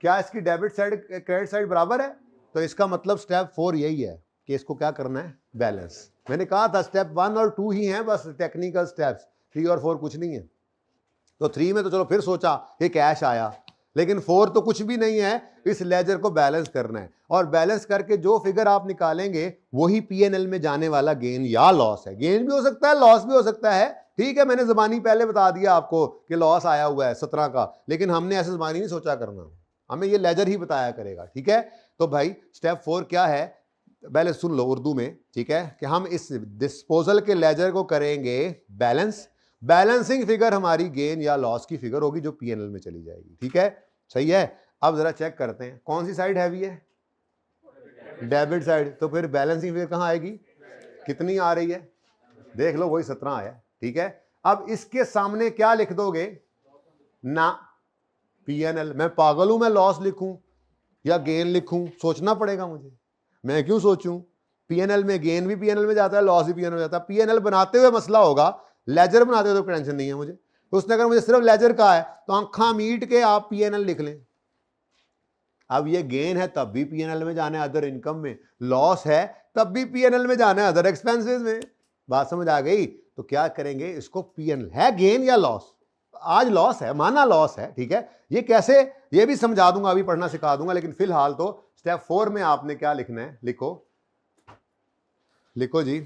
क्या इसकी डेबिट साइड क्रेडिट साइड बराबर है? तो इसका मतलब स्टेप 4 यही है कि इसको क्या करना है? बैलेंस। मैंने कहा था स्टेप 1 और 2 ही हैं बस टेक्निकल स्टेप्स, 3 और 4 कुछ नहीं है। तो 3 में तो चलो फिर सोचा ये कैश आया, लेकिन 4 तो कुछ भी नहीं है, इस लेजर को बैलेंस करना है, और बैलेंस करके जो फिगर आप निकालेंगे वही P&L में जाने वाला गेन या लॉस है। गेन भी हो सकता है, लॉस भी हो सकता है। ठीक है, मैंने ज़बानी पहले बता दिया आपको कि लॉस आया हुआ है 17 का, लेकिन हमने ऐसे ज़बानी नहीं सोचा करना, हमें ये लेजर ही बताया करेगा। ठीक है, तो भाई स्टेप 4 क्या है? पहले सुन लो उर्दू में, ठीक है, कि हम इस डिस्पोजल के लेजर को करेंगे बैलेंस। बैलेंसिंग फिगर हमारी गेन या लॉस की फिगर होगी जो पीएनएल में चली जाएगी, ठीक है, सही है। अब जरा चेक करते हैं कौन सी साइड हैवी है, डेबिट साइड, तो फिर बैलेंसिंग फिगर कहां आएगी, कितनी आ रही है, देख लो वही 17 आया, ठीक है। अब इसके सामने क्या लिख दोगे ना, पीएनएल। मैं पागल हूं मैं लॉस लिखूं या गेन लिखूं, सोचना पड़ेगा मुझे, मैं क्यों सोचूं, पीएनएल में गेन भी पीएनएल में जाता है, लॉस भी पीएनएल में जाता है। पीएनएल बनाते हुए मसला होगा, लेजर बनाते हुए तो टेंशन नहीं है मुझे। तो उसने अगर मुझे सिर्फ लेजर का है तो आंखा मीट के आप पीएनएल लिख लें। अब ये गेन है तब भी पीएनएल में जाना है अदर इनकम में, लॉस है तब भी पीएनएल में जाना है अदर एक्सपेंसेस में। बात समझ आ गई? तो क्या करेंगे इसको, पीएनएल है गेन या लॉस, आज लॉस है, माना लॉस है, ठीक है, ये कैसे ये भी समझा दूंगा, अभी पढ़ना सिखा दूंगा, लेकिन फिलहाल तो स्टेप 4 में आपने क्या लिखना है, लिखो जी,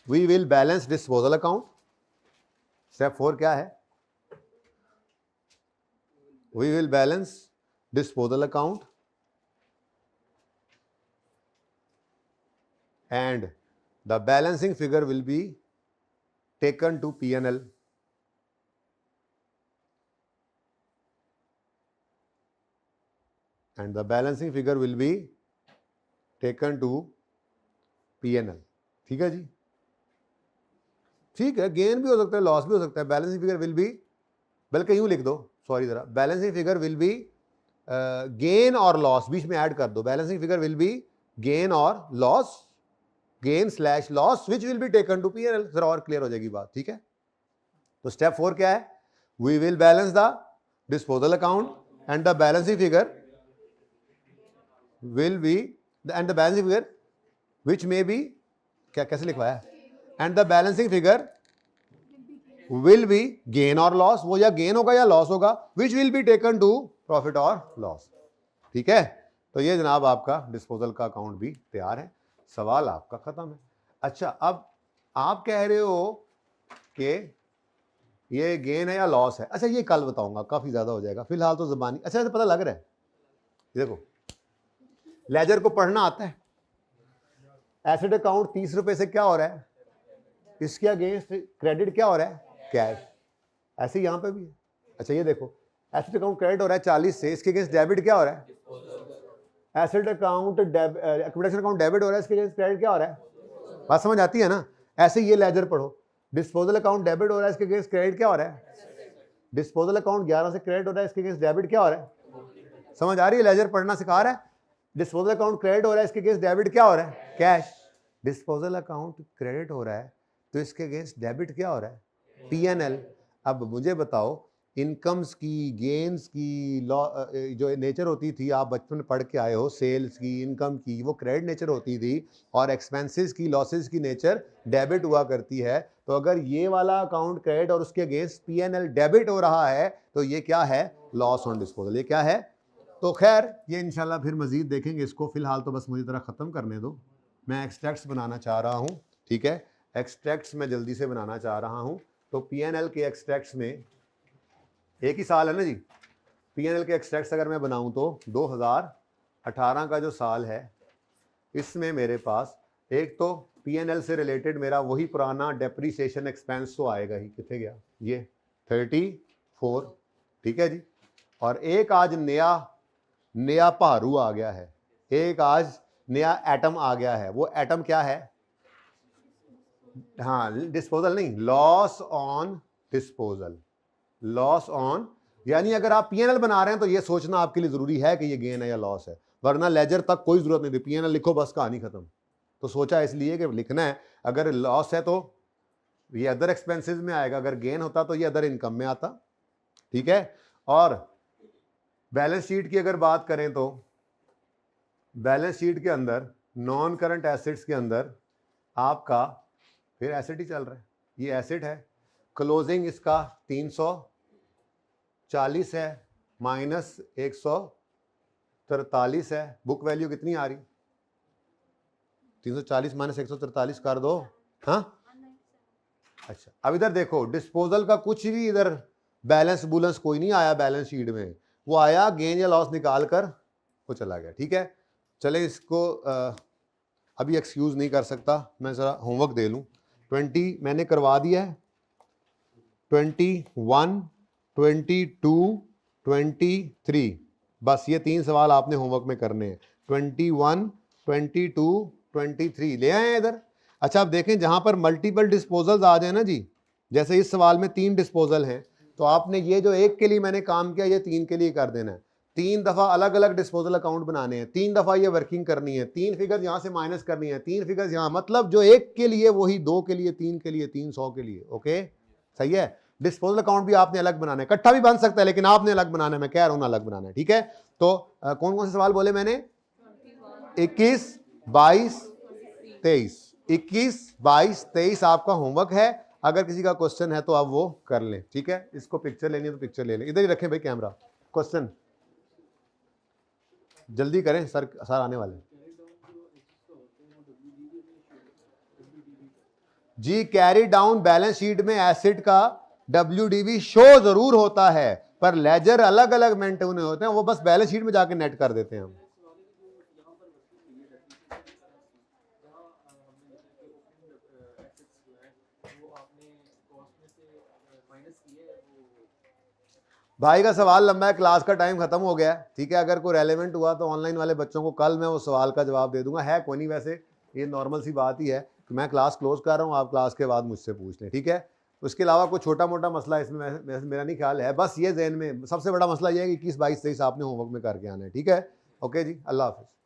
we will balance disposal account. Step 4 क्या है, we will balance disposal account and the balancing figure will be taken to P&L and the balancing figure will be taken to P&L। ठीक है जी, ठीक है, गेन भी हो सकता है लॉस भी हो सकता है, बैलेंसिंग फिगर विल बी, बल्कि यूं लिख दो, सॉरी जरा, balancing figure will be gain और लॉस बीच में ऐड कर दो, balancing figure will be gain और loss, gain slash loss which will be taken to P N L, जरा और क्लियर हो जाएगी बात, ठीक है। तो स्टेप 4 क्या है, we will balance the disposal account and the balancing figure will be and the balancing figure which may be, क्या कैसे लिखवाया, and the balancing figure will be gain और लॉस, वो या गेन होगा या लॉस होगा, which will be taken to profit और लॉस, ठीक है। तो ये जनाब आपका डिस्पोजल का अकाउंट भी तैयार है, सवाल आपका खत्म है। अच्छा, अब आप कह रहे हो कि ये गेन है या लॉस है, अच्छा ये कल बताऊंगा, काफी ज्यादा हो जाएगा, फिलहाल तो जबानी, अच्छा पता लग रहा है, देखो लेजर को पढ़ना आता है, एसेट अकाउंट 30 रुपए से क्या हो रहा है, इसके अगेंस्ट क्रेडिट क्या हो रहा है, कैश, ऐसे ही यहां पे भी है। अच्छा ये देखो, एसेट अकाउंट क्रेडिट हो रहा है 40 से, इसके अगेंस्ट डेबिट क्या हो रहा है, asset account liquidation account debit हो रहा है, इसके अगेंस्ट क्रेडिट क्या हो रहा है, बात समझ आती है ना। ऐसे ये लेजर पढ़ो, डिस्पोजल अकाउंट डेबिट हो रहा है, इसके अगेंस्ट क्रेडिट क्या हो रहा है, डिस्पोजल अकाउंट 11 से क्रेडिट हो रहा है, इसके अगेंस्ट डेबिट क्या हो रहा है, समझ आ रही है, लेजर पढ़ना सिखा रहा है। डिस्पोजल अकाउंट क्रेडिट हो रहा है, इसके अगेंस्ट डेबिट क्या हो रहा है, कैश, डिस्पोजल अकाउंट क्रेडिट हो रहा है तो इसके अगेंस्ट डेबिट क्या हो रहा है, पीएनएल। अब मुझे बताओ, इनकम्स की, गेन्स की जो नेचर होती थी, आप बचपन में पढ़ के आए हो, सेल्स की, इनकम की, वो क्रेडिट नेचर होती थी, और एक्सपेंसेस की, लॉसेस की नेचर डेबिट हुआ करती है। तो अगर ये वाला अकाउंट क्रेडिट और उसके अगेंस्ट पीएनएल डेबिट हो रहा है तो ये क्या है, लॉस ऑन डिस्पोजल, ये क्या है। तो खैर ये इंशाल्लाह फिर मजीद देखेंगे इसको, फिलहाल तो बस मुझे जरा ख़त्म करने दो, मैं एक्सट्रैक्ट्स बनाना चाह रहा हूँ, ठीक है, एक्सट्रैक्ट्स मैं जल्दी से बनाना चाह रहा हूँ। तो पीएनएल के एक्सट्रैक्ट्स में एक ही साल है ना जी, पीएनएल के एक्सट्रैक्ट्स अगर मैं बनाऊं तो 2018 का जो साल है, इसमें मेरे पास एक तो पीएनएल से रिलेटेड मेरा वही पुराना डेप्रीसिएशन एक्सपेंस तो आएगा ही, कितने गया ये 34, ठीक है जी, और एक आज नया भारू आ गया है, एक आज नया एटम आ गया है, वो एटम क्या है, हाँ डिस्पोजल नहीं, loss on disposal, loss on, यानी अगर आप पीएनएल बना रहे हैं तो ये सोचना आपके लिए जरूरी है कि ये गेन है या लॉस है, वरना लेजर तक कोई जरूरत नहीं थी, पीएनएल लिखो बस कहानी खत्म। तो सोचा इसलिए कि लिखना है, अगर लॉस है तो ये अदर एक्सपेंसेस में आएगा, अगर गेन होता तो ये अदर इनकम में आता, ठीक है। और बैलेंस शीट की अगर बात करें तो बैलेंस शीट के अंदर नॉन करंट एसेट्स के अंदर आपका फिर एसेट ही चल रहा है, ये एसेट है, क्लोजिंग इसका 340 है माइनस 143 है, बुक वैल्यू कितनी आ रही, 340 माइनस 143 कर दो, हाँ अच्छा। अब इधर देखो, डिस्पोजल का कुछ भी इधर बैलेंस बुलेंस कोई नहीं आया बैलेंस शीट में, वो आया गेन या लॉस निकाल कर वो चला गया, ठीक है। चले इसको अभी एक्सक्यूज़ नहीं कर सकता, मैं ज़रा होमवर्क दे लूँ। 20 मैंने करवा दिया है, 21, 22, 23, बस ये 3 सवाल आपने होमवर्क में करने हैं। 21, 22, 23 ले आए इधर। अच्छा, अब देखें जहां पर मल्टीपल डिस्पोजल्स आ जाए ना जी, जैसे इस सवाल में 3 डिस्पोजल हैं, तो आपने ये जो एक के लिए मैंने काम किया, ये 3 के लिए कर देना है। 3 दफ़ा अलग अलग डिस्पोजल अकाउंट बनाने हैं, 3 दफ़ा ये वर्किंग करनी है, 3 फिगर्स यहाँ से माइनस करनी है, 3 फिगर्स यहाँ, मतलब जो एक के लिए वही 2 के लिए, 3 के लिए, 300 के लिए। ओके, सही है। डिस्पोजल अकाउंट भी आपने अलग बनाना है, इकट्ठा भी बन सकता है लेकिन आपने अलग बनाना है, मैं कह रहा हूं अलग बनाना है, ठीक है। तो कौन कौन से सवाल बोले मैंने? 21, 22, 23, 21, 22, 23 आपका होमवर्क है। अगर किसी का क्वेश्चन है तो आप वो कर लें, ठीक है। इसको पिक्चर लेनी है तो पिक्चर ले लें, इधर ही रखें भाई कैमरा। क्वेश्चन जल्दी करें, सर आने वाले। जी, कैरी डाउन बैलेंस शीट में एसेट का WDV शो जरूर होता है, पर लेजर अलग अलग मेंटेन होते हैं, वो बस बैलेंस शीट में जाके नेट कर देते हैं हम। भाई का सवाल लंबा है, क्लास का टाइम खत्म हो गया है, ठीक है। अगर कोई रेलेवेंट हुआ तो ऑनलाइन वाले बच्चों को कल मैं वो सवाल का जवाब दे दूंगा, है कोई नहीं, वैसे ये नॉर्मल सी बात ही है कि मैं क्लास क्लोज कर रहा हूँ, आप क्लास के बाद मुझसे पूछ लें, ठीक है। उसके अलावा कोई छोटा मोटा मसला इसमें मेरा नहीं ख्याल है, बस ये जहन में सबसे बड़ा मसला ये है कि 21, 22, 23 आपने होमवर्क में करके आना है, ठीक है। ओके जी, अल्लाह हाफिज़।